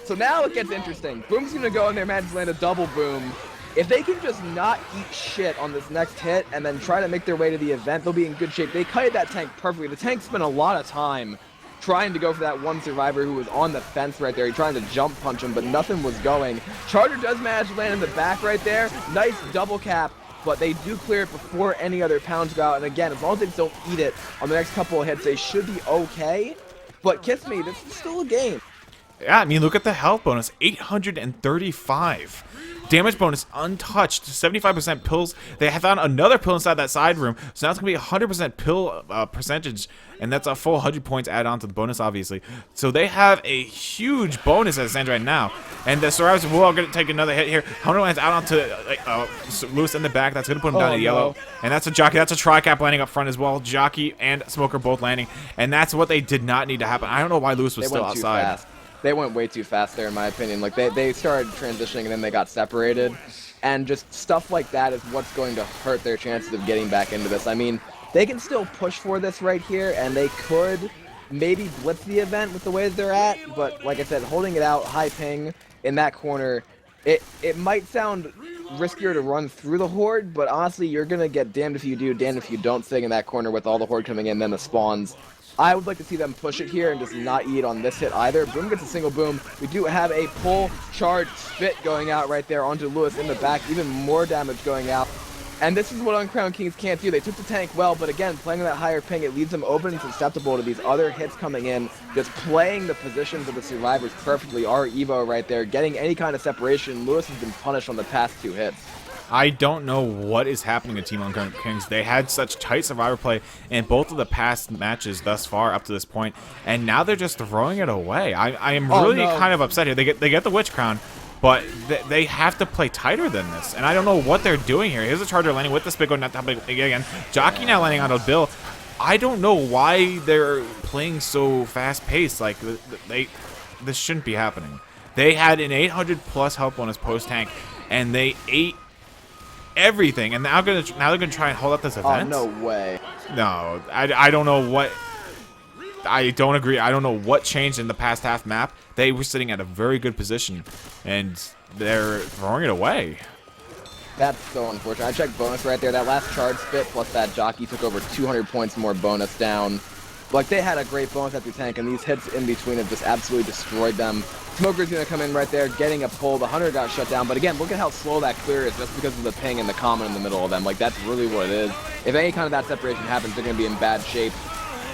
So now it gets interesting. Boom's gonna go in there, manage to land a double boom. If they can just not eat shit on this next hit and then try to make their way to the event, they'll be in good shape. They kited that tank perfectly. The tank spent a lot of time trying to go for that one survivor who was on the fence right there. He trying to jump punch him, but nothing was going. Charger does manage to land in the back right there. Nice double cap, but they do clear it before any other pounds go out. And again, as long as they don't eat it on the next couple of hits, they should be okay. But Kiss Me, this is still a game. Yeah, I mean, look at the health bonus, 835. Damage bonus untouched, 75% pills. They have found another pill inside that side room, so now it's going to be 100% pill percentage, and that's a full 100 points add on to the bonus, obviously. So they have a huge bonus as it stands right now, and the survivors will all going to take another hit here. Hunter lands out onto Lewis in the back. That's going to put him down to yellow, and that's a Jockey. That's a tri-cap landing up front as well. Jockey and Smoker both landing, and that's what they did not need to happen. I don't know why Lewis was still outside. They went way too fast there, in my opinion. Like, they started transitioning, and then they got separated. And just stuff like that is what's going to hurt their chances of getting back into this. I mean, they can still push for this right here, and they could maybe blitz the event with the way that they're at. But, like I said, holding it out, high ping in that corner, it might sound riskier to run through the horde, but honestly, you're going to get damned if you do, damned if you don't sitting in that corner with all the horde coming in, then the spawns. I would like to see them push it here and just not eat on this hit either. Boom gets a single boom. We do have a pull, charge, spit going out right there onto Lewis in the back. Even more damage going out. And this is what Uncrowned Kings can't do. They took the tank well, but again, playing that higher ping, it leaves them open and susceptible to these other hits coming in. Just playing the positions of the survivors perfectly. Our EVO right there, getting any kind of separation. Lewis has been punished on the past two hits. I don't know what is happening to Team Uncrowned Kings. They had such tight survivor play in both of the past matches thus far up to this point, and now they're just throwing it away. I am really kind of upset here. They get the Witch Crown, but they have to play tighter than this, and I don't know what they're doing here. Here's a Charger landing with the spit going not that big again. Jockey now landing on a Bill. I don't know why they're playing so fast-paced. Like, this shouldn't be happening. They had an 800+ health bonus post-tank, and they ate everything, and now they're gonna try and hold up this event. Oh, no way. No, I don't know what. I don't agree. I don't know what changed in the past half map. They were sitting at a very good position, and they're throwing it away. That's so unfortunate. I checked bonus right there. That last charge spit plus that Jockey took over 200 points more bonus down. Like, they had a great bonus at the tank, and these hits in between have just absolutely destroyed them. Smoker's going to come in right there, getting a pull. The Hunter got shut down, but again, look at how slow that clear is just because of the ping and the common in the middle of them. Like, that's really what it is. If any kind of that separation happens, they're going to be in bad shape.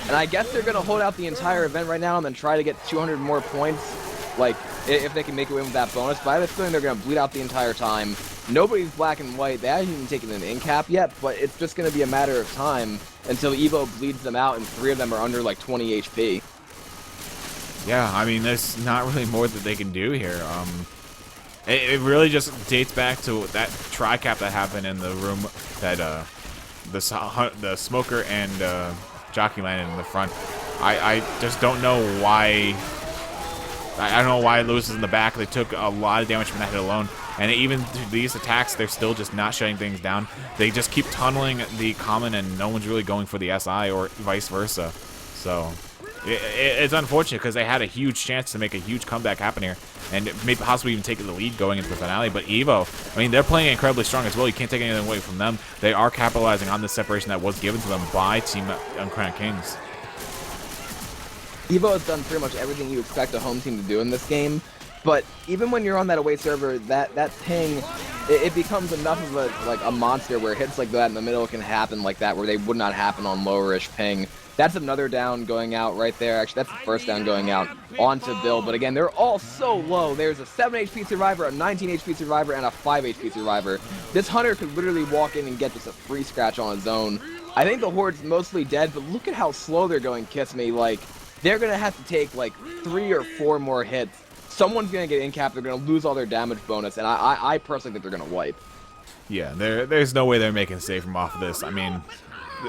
And I guess they're going to hold out the entire event right now and then try to get 200 more points, like, if they can make it win with that bonus. But I have a feeling they're going to bleed out the entire time. Nobody's black and white. They haven't even taken an in cap yet, but it's just going to be a matter of time until EVO bleeds them out and 3 of them are under like 20 HP. Yeah, I mean, there's not really more that they can do here. It really just dates back to that tri-cap that happened in the room that the Smoker and Jockey landed in the front. I just don't know why. I don't know why Lewis is in the back. They took a lot of damage from that hit alone. And even through these attacks, they're still just not shutting things down. They just keep tunneling the common, and no one's really going for the SI or vice versa. So it's unfortunate because they had a huge chance to make a huge comeback happen here and maybe possibly even take the lead going into the finale. But EVO, I mean, they're playing incredibly strong as well. You can't take anything away from them. They are capitalizing on the separation that was given to them by Team Uncrowned Kings. EVO has done pretty much everything you expect a home team to do in this game, but even when you're on that away server, that ping, it becomes enough of a monster where hits like that in the middle can happen like that, where they would not happen on lowerish ping. That's another down going out right there. Actually, that's the first down going out onto Bill. But again, they're all so low. There's a 7 HP survivor, a 19 HP survivor, and a 5 HP survivor. This Hunter could literally walk in and get just a free scratch on his own. I think the Horde's mostly dead, but look at how slow they're going, Kiss Me. Like, they're going to have to take like 3 or 4 more hits. Someone's going to get in-capped, they're going to lose all their damage bonus, and I personally think they're going to wipe. Yeah, there's no way they're making save from off of this. I mean,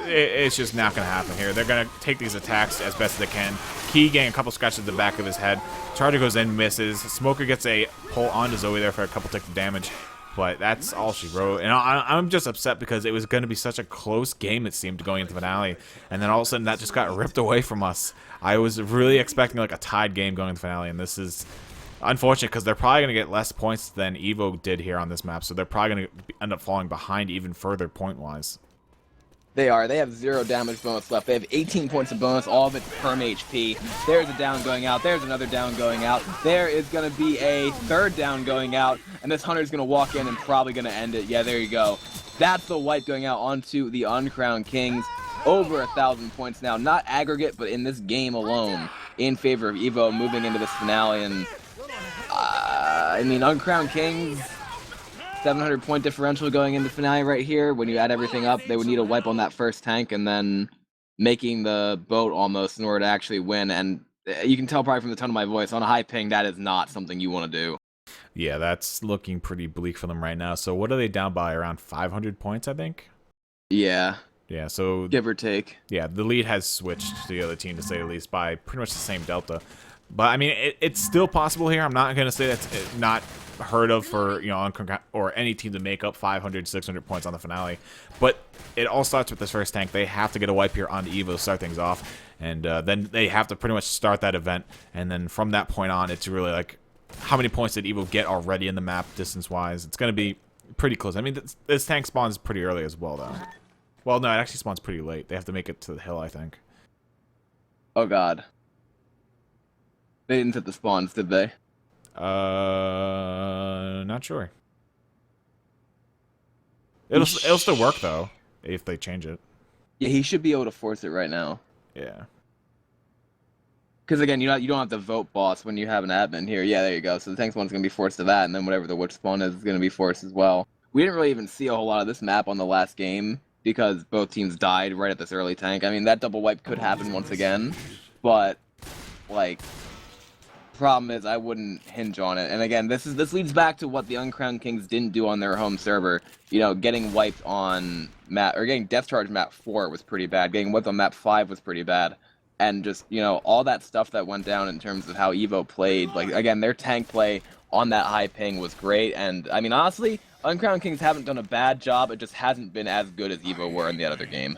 it's just not going to happen here. They're going to take these attacks as best as they can. Key getting a couple scratches to the back of his head. Charger goes in, misses. Smoker gets a pull onto Zoe there for a couple ticks of damage. But that's all she wrote. And I'm just upset because it was going to be such a close game, it seemed, going into the finale. And then all of a sudden, that just got ripped away from us. I was really expecting like a tied game going into the finale, and this is unfortunate because they're probably going to get less points than EVO did here on this map. So they're probably going to end up falling behind even further point-wise. They are. They have 0 damage bonus left. They have 18 points of bonus, all of it perm HP. There's a down going out. There's another down going out. There is going to be a 3rd down going out, and this Hunter's going to walk in and probably going to end it. Yeah, there you go. That's the wipe going out onto the Uncrowned Kings. Over 1,000 points now. Not aggregate, but in this game alone, in favor of EVO moving into this finale. And, I mean, Uncrowned Kings, 700 point differential going into finale right here. When you add everything up, they would need a wipe on that first tank and then making the boat almost in order to actually win. And you can tell probably from the tone of my voice, on a high ping, that is not something you want to do. Yeah, that's looking pretty bleak for them right now. So what are they down by? Around 500 points, I think? Yeah. Yeah, so Give or take. Yeah, the lead has switched to the other team, to say the least, by pretty much the same delta. But I mean, it's still possible here. I'm not going to say that's not heard of for, you know, or any team to make up 500, 600 points on the finale. But it all starts with this first tank. They have to get a wipe here on EVO to start things off, and then they have to pretty much start that event. And then from that point on, it's really like, how many points did EVO get already in the map distance-wise? It's going to be pretty close. I mean, this tank spawns pretty early as well, though. Well, no, it actually spawns pretty late. They have to make it to the hill, I think. Oh, God. They didn't hit the spawns, did they? Not sure. It'll still work, though, if they change it. Yeah, he should be able to force it right now. Yeah. Because, again, you don't have to vote boss when you have an admin here. Yeah, there you go. So the tank spawn's going to be forced to that, and then whatever the witch spawn is going to be forced as well. We didn't really even see a whole lot of this map on the last game, because both teams died right at this early tank. I mean, that double wipe could happen once again, but, like, problem is I wouldn't hinge on it. And again, this leads back to what the Uncrowned Kings didn't do on their home server. You know, getting wiped on map, or getting death charge map 4 was pretty bad. Getting wiped on map 5 was pretty bad. And just, you know, all that stuff that went down in terms of how EVO played. Like, again, their tank play on that high ping was great. And, I mean, honestly, Uncrowned Kings haven't done a bad job. It just hasn't been as good as EVO were in the other game.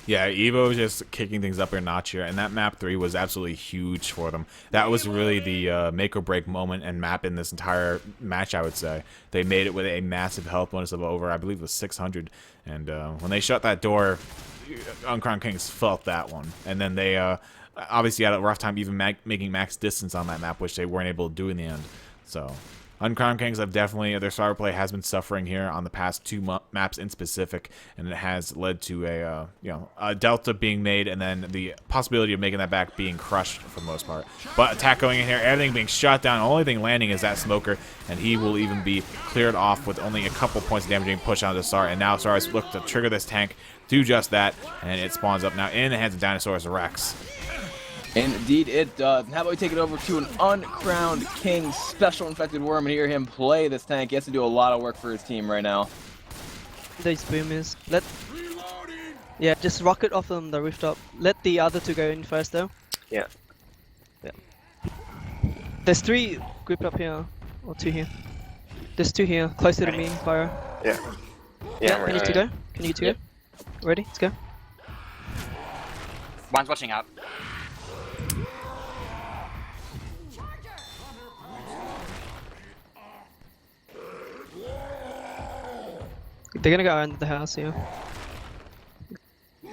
Yeah, EVO was just kicking things up a notch here, and that map 3 was absolutely huge for them. That was really the make or break moment and map in this entire match, I would say. They made it with a massive health bonus of over, I believe it was 600, and when they shut that door, Uncrowned Kings felt that one. And then they obviously had a rough time even making max distance on that map, which they weren't able to do in the end. So Uncrowned Kings have definitely, their server play has been suffering here on the past 2 maps in specific, and it has led to a a delta being made, and then the possibility of making that back being crushed for the most part. But attack going in here, everything being shot down. The only thing landing is that Smoker, and he will even be cleared off with only a couple points of damage being pushed onto Sar. And now Sar has looked to trigger this tank, do just that, and it spawns up now in the hands of Dinosaurus Rex. Indeed it does. And how about we take it over to an Uncrowned King Special Infected Worm and hear him play this tank. He has to do a lot of work for his team right now. These boomers. Yeah, just rocket off them the rooftop. Let the other 2 go in first though. Yeah. There's 3 grouped up here, or 2 here. There's 2 here, closer to me, Pyro. Yeah. Yeah, can you 2 go? Can you 2 go? Ready? Let's go. One's watching out. They're gonna go around the house here. I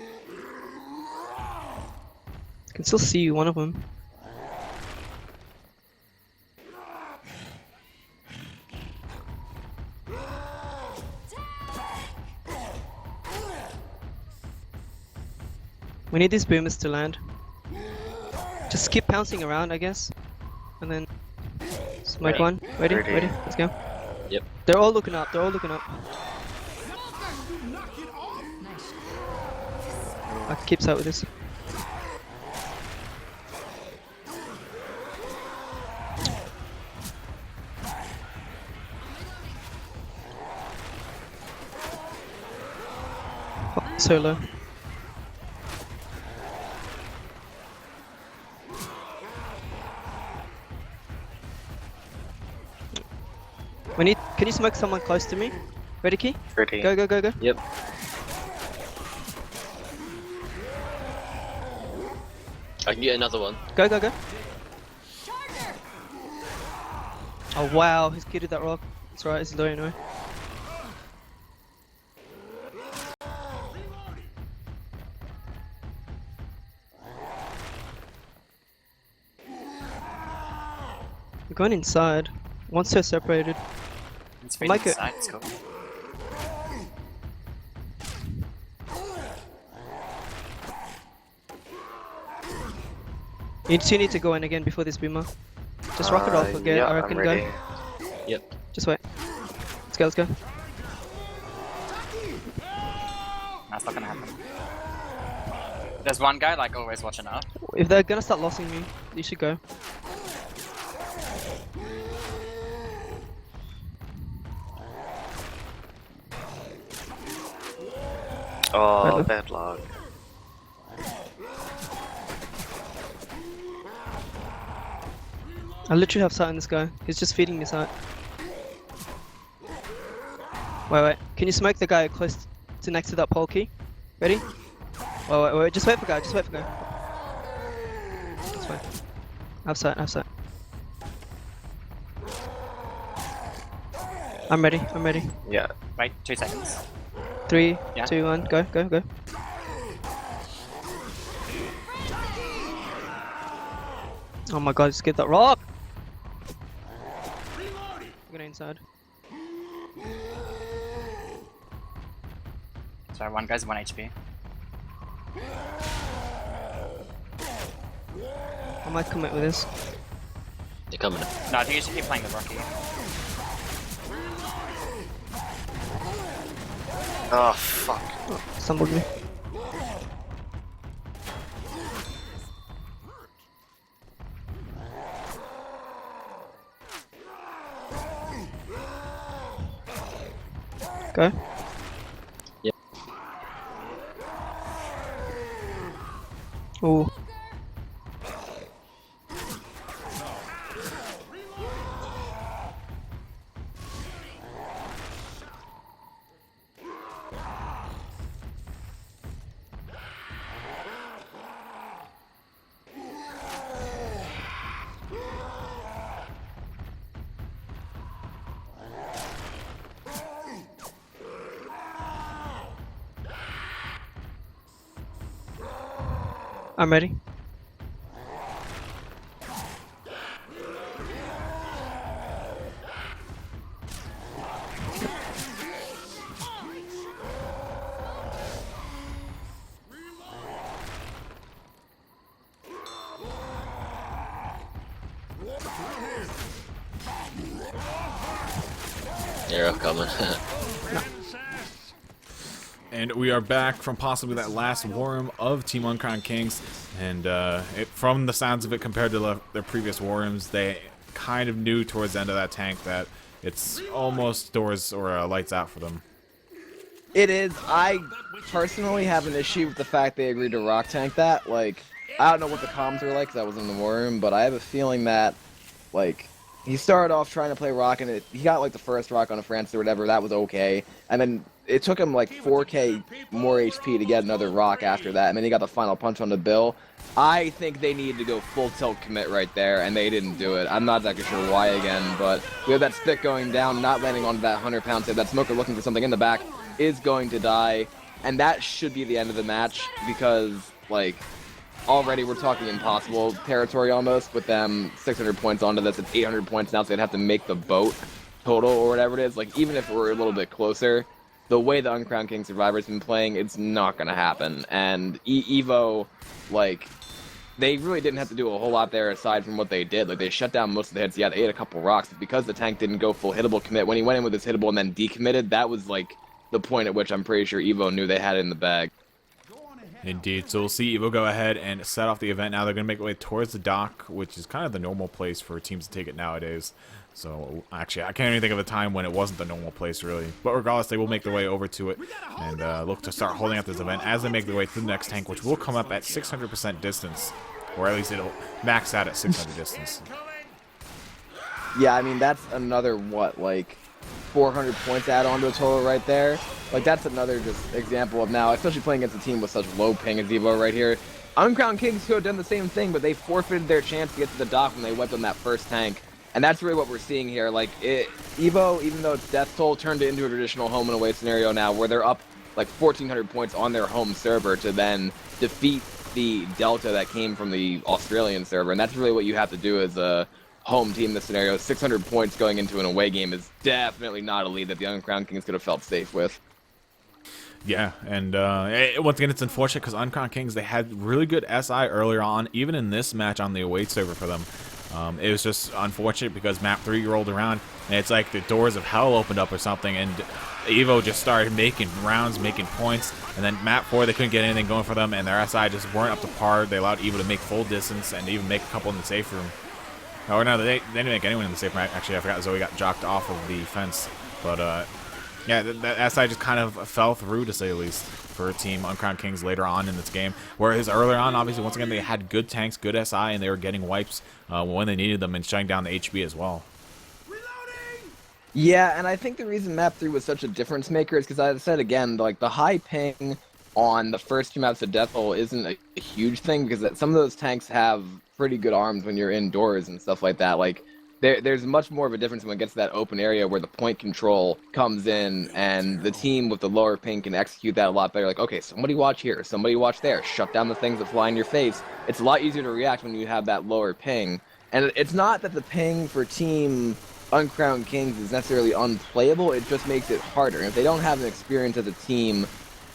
can still see one of them. We need these boomers to land. Just keep pouncing around, I guess. And then smoke Ready. one. Ready? Ready. Ready? Let's go. Yep. They're all looking up. They're all looking up. I can keep sight with this. Oh, so low. We need. Can you smoke someone close to me? Ready, Key? Ready. Go, go, go, go. Yep. I can get another one. Go, go, go. Oh wow, he's kitted that rock. That's right, it's low anyway. We're going inside. Once they're separated. It's I like feeding it. side, it's cool. You two need to go in again before this boomer. Just rock it off again, Yeah, I I'm reckon, ready. go. Yep. Just wait. Let's go, let's go. That's not gonna happen. There's one guy like always watching up. If they're gonna start losing me, you should go. Oh, Hello. bad luck. I literally have sight on this guy. He's just feeding me sight. Wait, wait. Can you smoke the guy close to next to that pole key? Ready? Wait, wait, wait. Just wait for guy. Just wait for guy. That's fine. Have sight. Have sight. I'm ready. I'm ready. Yeah. Wait, 2 seconds. 3, Yeah. 2, 1. Go, go, go. Oh my god, just get that rock! I'm gonna inside. Sorry, one guy's 1 HP. I might commit with this. They're coming. No, I think you should keep playing the Rocky. Oh, fuck. Oh, stumbled me. Go. Yep. Ooh. I'm ready. They're coming. And we are back from possibly that last war room of Team Uncrowned Kings, and from the sounds of it, compared to their previous war rooms, they kind of knew towards the end of that tank that it's almost doors or lights out for them. It is. I personally have an issue with the fact they agreed to rock tank that. Like, I don't know what the comms were like because I was in the war room, but I have a feeling that, like, he started off trying to play rock and he got like the first rock on a France or whatever. That was okay, and then it took him like 4k more HP to get another rock after that, and then he got the final punch on the bill. I think they needed to go full tilt commit right there, and they didn't do it. I'm not exactly sure why again, but we have that stick going down, not landing on that 100-pound save. That smoker looking for something in the back is going to die, and that should be the end of the match because, like, already we're talking impossible territory almost with them 600 points onto this. It's 800 points now, so they'd have to make the boat total or whatever it is. Like, even if we're a little bit closer, the way the Uncrowned King Survivor's been playing, it's not gonna happen. And EVO, like, they really didn't have to do a whole lot there aside from what they did. Like, they shut down most of the hits. Yeah, they ate a couple rocks, but because the tank didn't go full hittable commit, when he went in with his hittable and then decommitted, that was, like, the point at which I'm pretty sure EVO knew they had it in the bag. Indeed. So we'll see EVO go ahead and set off the event now. They're going to make their way towards the dock, which is kind of the normal place for teams to take it nowadays. So, actually, I can't even think of a time when it wasn't the normal place, really. But regardless, they will make their way over to it and look to start holding up this event as they make their way to the next tank, which will come up at 600% distance. Or at least it'll max out at 600 distance. Yeah, I mean, that's another, what, like, 400 points add on to a total right there. Like, that's another just example of now, especially playing against a team with such low ping as EVO right here. Uncrowned Kings could have done the same thing, but they forfeited their chance to get to the dock when they wiped on that first tank. And that's really what we're seeing here. Like, EVO, even though it's Death Toll, turned it into a traditional home and away scenario now, where they're up like 1,400 points on their home server to then defeat the delta that came from the Australian server. And that's really what you have to do as a home team in this scenario. 600 points going into an away game is definitely not a lead that the Uncrowned Kings could have felt safe with. Yeah, and once again, it's unfortunate because Uncrowned Kings, they had really good SI earlier on, even in this match on the away server for them. It was just unfortunate because map 3 rolled around, and it's like the doors of hell opened up or something, and EVO just started making rounds, making points, and then map 4, they couldn't get anything going for them, and their SI just weren't up to par. They allowed EVO to make full distance and even make a couple in the safe room. Oh, no, they didn't make anyone in the safe room. Actually, I forgot Zoe got jocked off of the fence. But, yeah, that SI just kind of fell through, to say the least, for Team Uncrowned Kings later on in this game. Whereas earlier on, obviously, once again, they had good tanks, good SI, and they were getting wipes when they needed them and shutting down the HB as well. Yeah, and I think the reason map 3 was such a difference maker is because, as I said again, like, the high ping on the first 2 maps of Death Hole isn't a huge thing because some of those tanks have pretty good arms when you're indoors and stuff like that. Like, there's much more of a difference when it gets to that open area where the point control comes in and the team with the lower ping can execute that a lot better. Like, okay, somebody watch here, somebody watch there, shut down the things that fly in your face. It's a lot easier to react when you have that lower ping. And it's not that the ping for Team Uncrowned Kings is necessarily unplayable, it just makes it harder. And if they don't have an experience as a team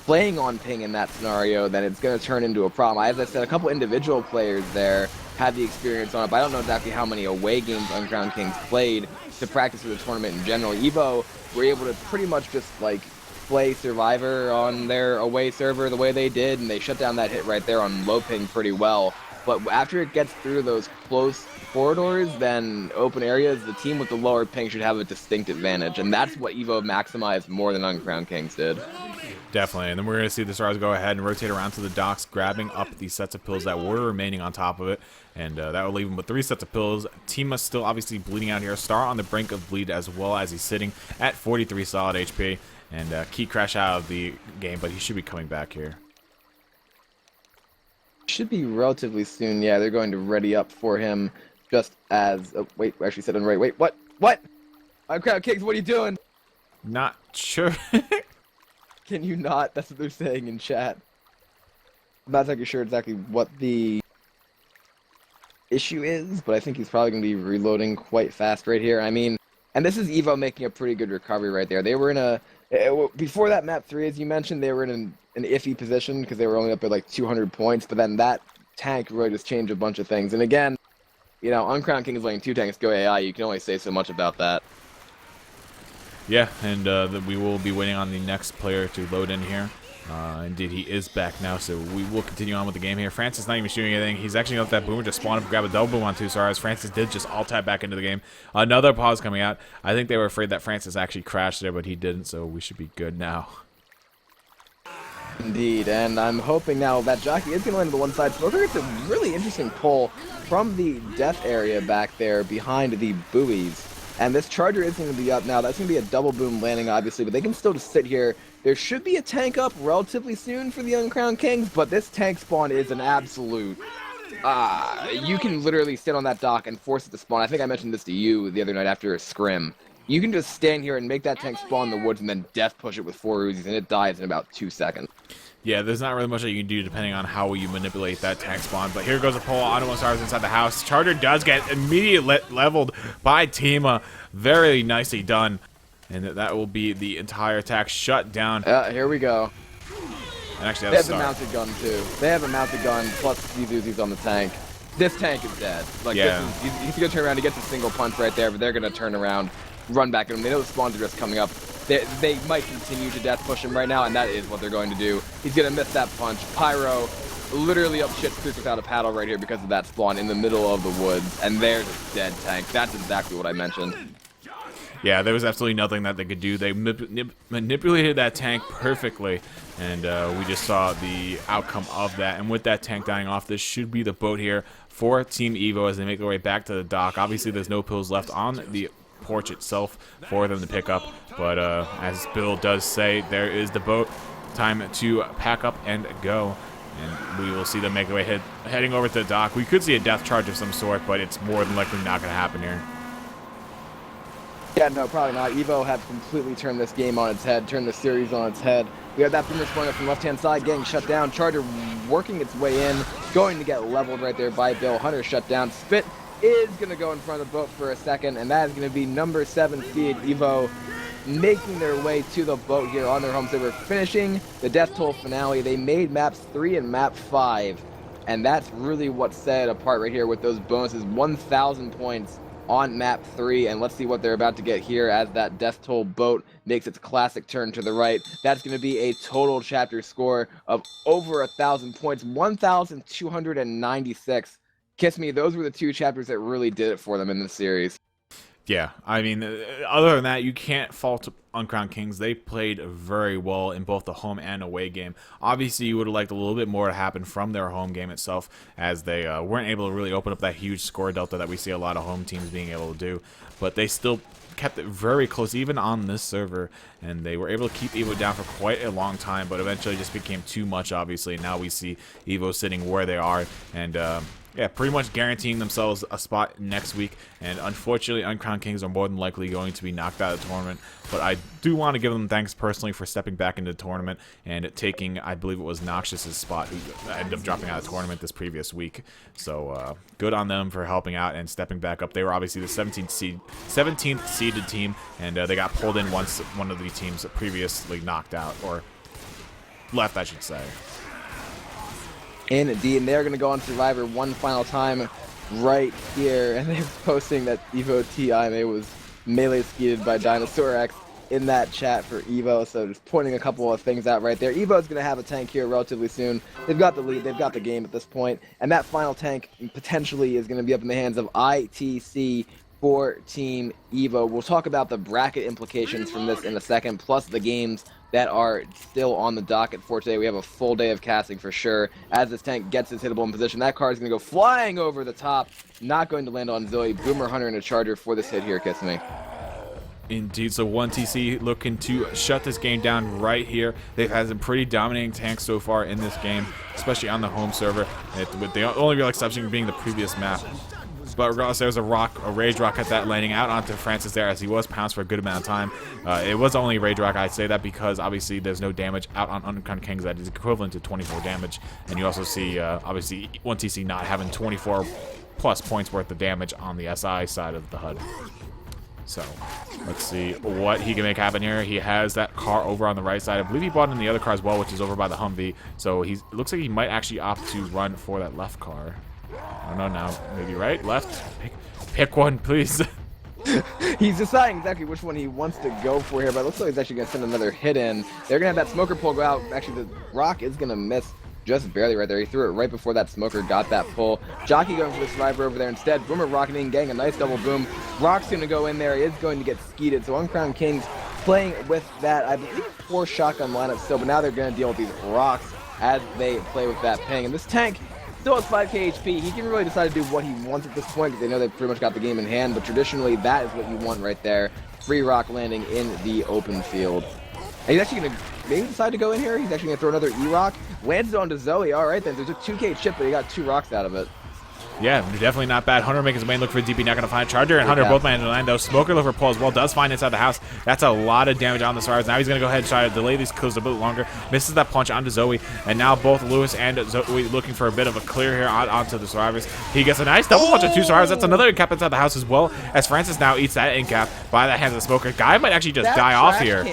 playing on ping in that scenario, then it's going to turn into a problem. As I said, a couple individual players there had the experience on it, but I don't know exactly how many away games Uncrowned Kings played to practice for the tournament in general. EVO were able to pretty much just, like, play Survivor on their away server the way they did, and they shut down that hit right there on low ping pretty well. But after it gets through those close corridors, then open areas, the team with the lower ping should have a distinct advantage, and that's what EVO maximized more than Uncrowned Kings did. Definitely, and then we're going to see the Stars go ahead and rotate around to the docks, grabbing up the sets of pills that were remaining on top of it, and that will leave him with 3 sets of pills. Tima still obviously bleeding out here. Star on the brink of bleed as well as he's sitting at 43 solid HP, and Key crash out of the game, but he should be coming back here. Should be relatively soon. Yeah, they're going to ready up for him just as... Oh, wait, we actually said on right. Wait, what? What? Uncrowned Kings, what are you doing? Not sure. Can you not? That's what they're saying in chat. I'm not exactly sure exactly what the issue is, but I think he's probably going to be reloading quite fast right here. I mean, and this is EVO making a pretty good recovery right there. They were in a... Before that map 3, as you mentioned, they were in an iffy position because they were only up at like 200 points, but then that tank really just changed a bunch of things. And again, you know, Uncrowned Kings letting 2 tanks go AI, you can only say so much about that. Yeah, and we will be waiting on the next player to load in here. Indeed, he is back now, so we will continue on with the game here. Francis not even shooting anything. He's actually going to let that boomer just spawn up and grab a double boom on 2 stars. Francis did just alt-tab back into the game. Another pause coming out. I think they were afraid that Francis actually crashed there, but he didn't, so we should be good now. Indeed, and I'm hoping now that Jockey is going to land to the one side. So it's a really interesting pull from the death area back there behind the buoys. And this charger is going to be up now. That's going to be a double boom landing, obviously, but they can still just sit here. There should be a tank up relatively soon for the Uncrowned Kings, but this tank spawn is an absolute... you can literally sit on that dock and force it to spawn. I think I mentioned this to you the other night after a scrim. You can just stand here and make that tank spawn in the woods and then death push it with 4 Uzis, and it dies in about 2 seconds. Yeah, there's not really much that you can do depending on how you manipulate that tank spawn. But here goes a pull. Auto 1 stars inside the house. Charger does get immediately leveled by Tima. Very nicely done. And that will be the entire attack shut down. Here we go. And actually, They that's have a mounted gun too. They have a mounted gun plus these Uzis on the tank. This tank is dead. Like, Yeah. he's gonna turn around. He gets a single punch right there, but they're gonna turn around, run back at him. They know the spawns are just coming up. They might continue to death push him right now, and that is what they're going to do. He's gonna miss that punch. Pyro literally up shit creek without a paddle right here because of that spawn in the middle of the woods, and there's a dead tank. That's exactly what I mentioned. Yeah, there was absolutely nothing that they could do. They manipulated that tank perfectly, and we just saw the outcome of that. And with that tank dying off, this should be the boat here for Team EVO as they make their way back to the dock. Obviously, there's no pills left on the porch itself for them to pick up, but as Bill does say, there is the boat. Time to pack up and go. And we will see them make their way heading over to the dock. We could see a death charge of some sort, but it's more than likely not going to happen here. Yeah, no, probably not. EVO have completely turned this game on its head, turned the series on its head. We have that boomer sprung up from left-hand side, getting shut down. Charger working its way in, going to get leveled right there by Bill. Hunter shut down. Spit is going to go in front of the boat for a second, and that is going to be number 7 seed EVO making their way to the boat here on their home server, finishing the Death Toll finale. They made maps 3 and map 5, and that's really what set it apart right here with those bonuses. 1,000 points on map 3, and let's see what they're about to get here as that Death Toll boat makes its classic turn to the right. That's going to be a total chapter score of over 1,000 points, 1,296. Kiss me, those were the 2 chapters that really did it for them in this series. Yeah, I mean, other than that, you can't fault Uncrowned Kings. They played very well in both the home and away game. Obviously, you would have liked a little bit more to happen from their home game itself, as they weren't able to really open up that huge score delta that we see a lot of home teams being able to do. But they still kept it very close, even on this server, and they were able to keep EVO down for quite a long time, but eventually just became too much, obviously. Now we see EVO sitting where they are, and yeah, pretty much guaranteeing themselves a spot next week. And unfortunately, Uncrowned Kings are more than likely going to be knocked out of the tournament. But I do want to give them thanks personally for stepping back into the tournament and taking, I believe it was Noxious's spot, who ended up dropping out of the tournament this previous week. So good on them for helping out and stepping back up. They were obviously the 17th seeded team, and they got pulled in once one of the teams previously knocked out, or left, I should say. Indeed, and they're going to go on Survivor one final time right here, and they're posting that EVO TI was melee skeeted by Dinosaur X in that chat for EVO, so just pointing a couple of things out right there. EVO's going to have a tank here relatively soon. They've got the lead, they've got the game at this point, and that final tank potentially is going to be up in the hands of ITC for Team EVO. We'll talk about the bracket implications from this in a second, plus the games that are still on the docket for today. We have a full day of casting for sure. As this tank gets its hittable in position, that car is going to go flying over the top, not going to land on Zoe. Boomer, Hunter, and a Charger for this hit here, Kiss Me. Indeed, so 1TC looking to shut this game down right here. They've had some pretty dominating tanks so far in this game, especially on the home server, with the only real exception being the previous map. But regardless, there was a rage rock at that, landing out onto Francis there as he was pounced for a good amount of time. It was only a rage rock. I say that because obviously there's no damage out on Uncrowned Kings that is equivalent to 24 damage, and you also see obviously 1TC not having 24 plus points worth of damage on the SI side of the HUD. So let's see what he can make happen here. He has that car over on the right side. I believe he bought in the other car as well, which is over by the Humvee. So it looks like he might actually opt to run for that left car. I don't know now. Maybe right, left. Pick one, please. He's deciding exactly which one he wants to go for here, but it looks like he's actually going to send another hit in. They're going to have that smoker pull go out. Actually, the rock is going to miss just barely right there. He threw it right before that smoker got that pull. Jockey going for the survivor over there instead. Boomer rocketing, getting a nice double boom. Rock's going to go in there. He is going to get skeeted. So Uncrowned Kings playing with that, I believe, 4 shotgun lineup still, but now they're going to deal with these rocks as they play with that ping. And this tank still has 5k HP. He can really decide to do what he wants at this point because they know they've pretty much got the game in hand, but traditionally that is what you want right there. Free rock landing in the open field. And he's actually going to maybe decide to go in here. He's actually going to throw another E-rock. Lands it onto Zoe. All right then. There's a 2k chip, but he got 2 rocks out of it. Yeah, definitely not bad. Hunter making his way, look for DP, not going to find Charger, and Hunter both managed to land, though. Smoker looking for pull as well, does find inside the house. That's a lot of damage on the Survivors. Now he's going to go ahead and try to delay these kills a bit longer. Misses that punch onto Zoe, and now both Lewis and Zoe looking for a bit of a clear here onto the Survivors. He gets a nice double punch of 2 Survivors. That's another incap inside the house as well, as Francis now eats that incap by the hands of the Smoker. Guy might actually just die off here.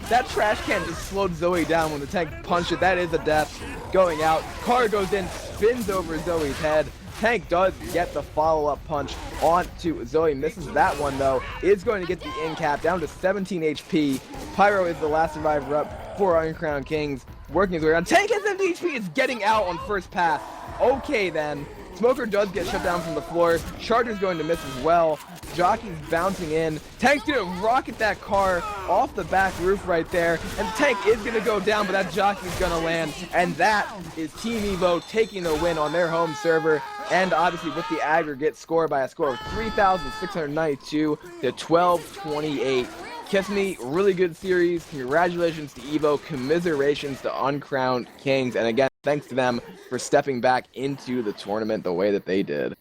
That trash can just slowed Zoe down when the tank punched it. That is a death going out. Car goes in, spins over Zoe's head. Tank does get the follow-up punch onto Zoe. Misses that one, though. Is going to get the in cap down to 17 HP. Pyro is the last survivor up for Uncrowned Kings. Working his way around. Tank at 70 HP is getting out on first pass. Okay, then. Smoker does get shut down from the floor. Charger's going to miss as well. Jockey's bouncing in. Tank's going to rocket that car off the back roof right there. And Tank is going to go down, but that Jockey's going to land. And that is Team EVO taking the win on their home server. And obviously with the aggregate score by a score of 3,692 to 1228. Kiss me, really good series. Congratulations to EVO. Commiserations to Uncrowned Kings. And again, thanks to them for stepping back into the tournament the way that they did.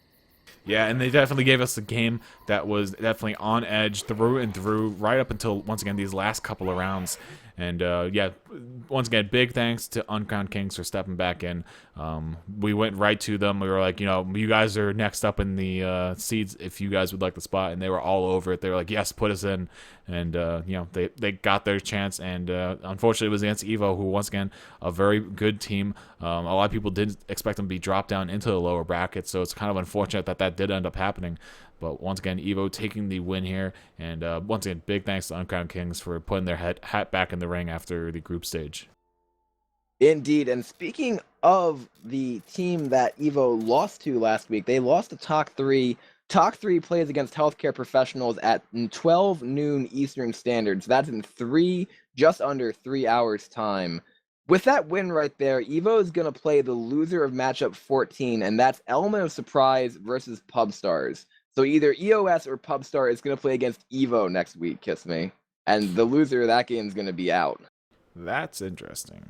Yeah, and they definitely gave us a game that was definitely on edge through and through, right up until, once again, these last couple of rounds. And yeah, once again, big thanks to Uncrowned Kings for stepping back in. We went right to them. We were like, you know, you guys are next up in the seeds if you guys would like the spot. And they were all over it. They were like, yes, put us in. And, you know, they got their chance. And unfortunately, it was against EVO, who, once again, a very good team. A lot of people didn't expect them to be dropped down into the lower bracket. So it's kind of unfortunate that that did end up happening. But once again, EVO taking the win here. And once again, big thanks to Uncrowned Kings for putting their hat back in the ring after the group stage. Indeed. And speaking of the team that EVO lost to last week, they lost to Talk 3. Talk 3 plays against healthcare professionals at 12 noon Eastern Standard. So that's in just under 3 hours time. With that win right there, EVO is going to play the loser of matchup 14, and that's Element of Surprise versus Pubstars. So either EOS or Pubstar is going to play against EVO next week, Kiss Me. And the loser of that game is going to be out. That's interesting.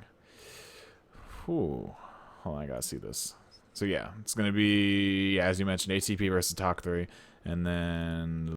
Whew. Hold on, I gotta see this. So yeah, it's going to be, as you mentioned, ATP versus Talk 3. And then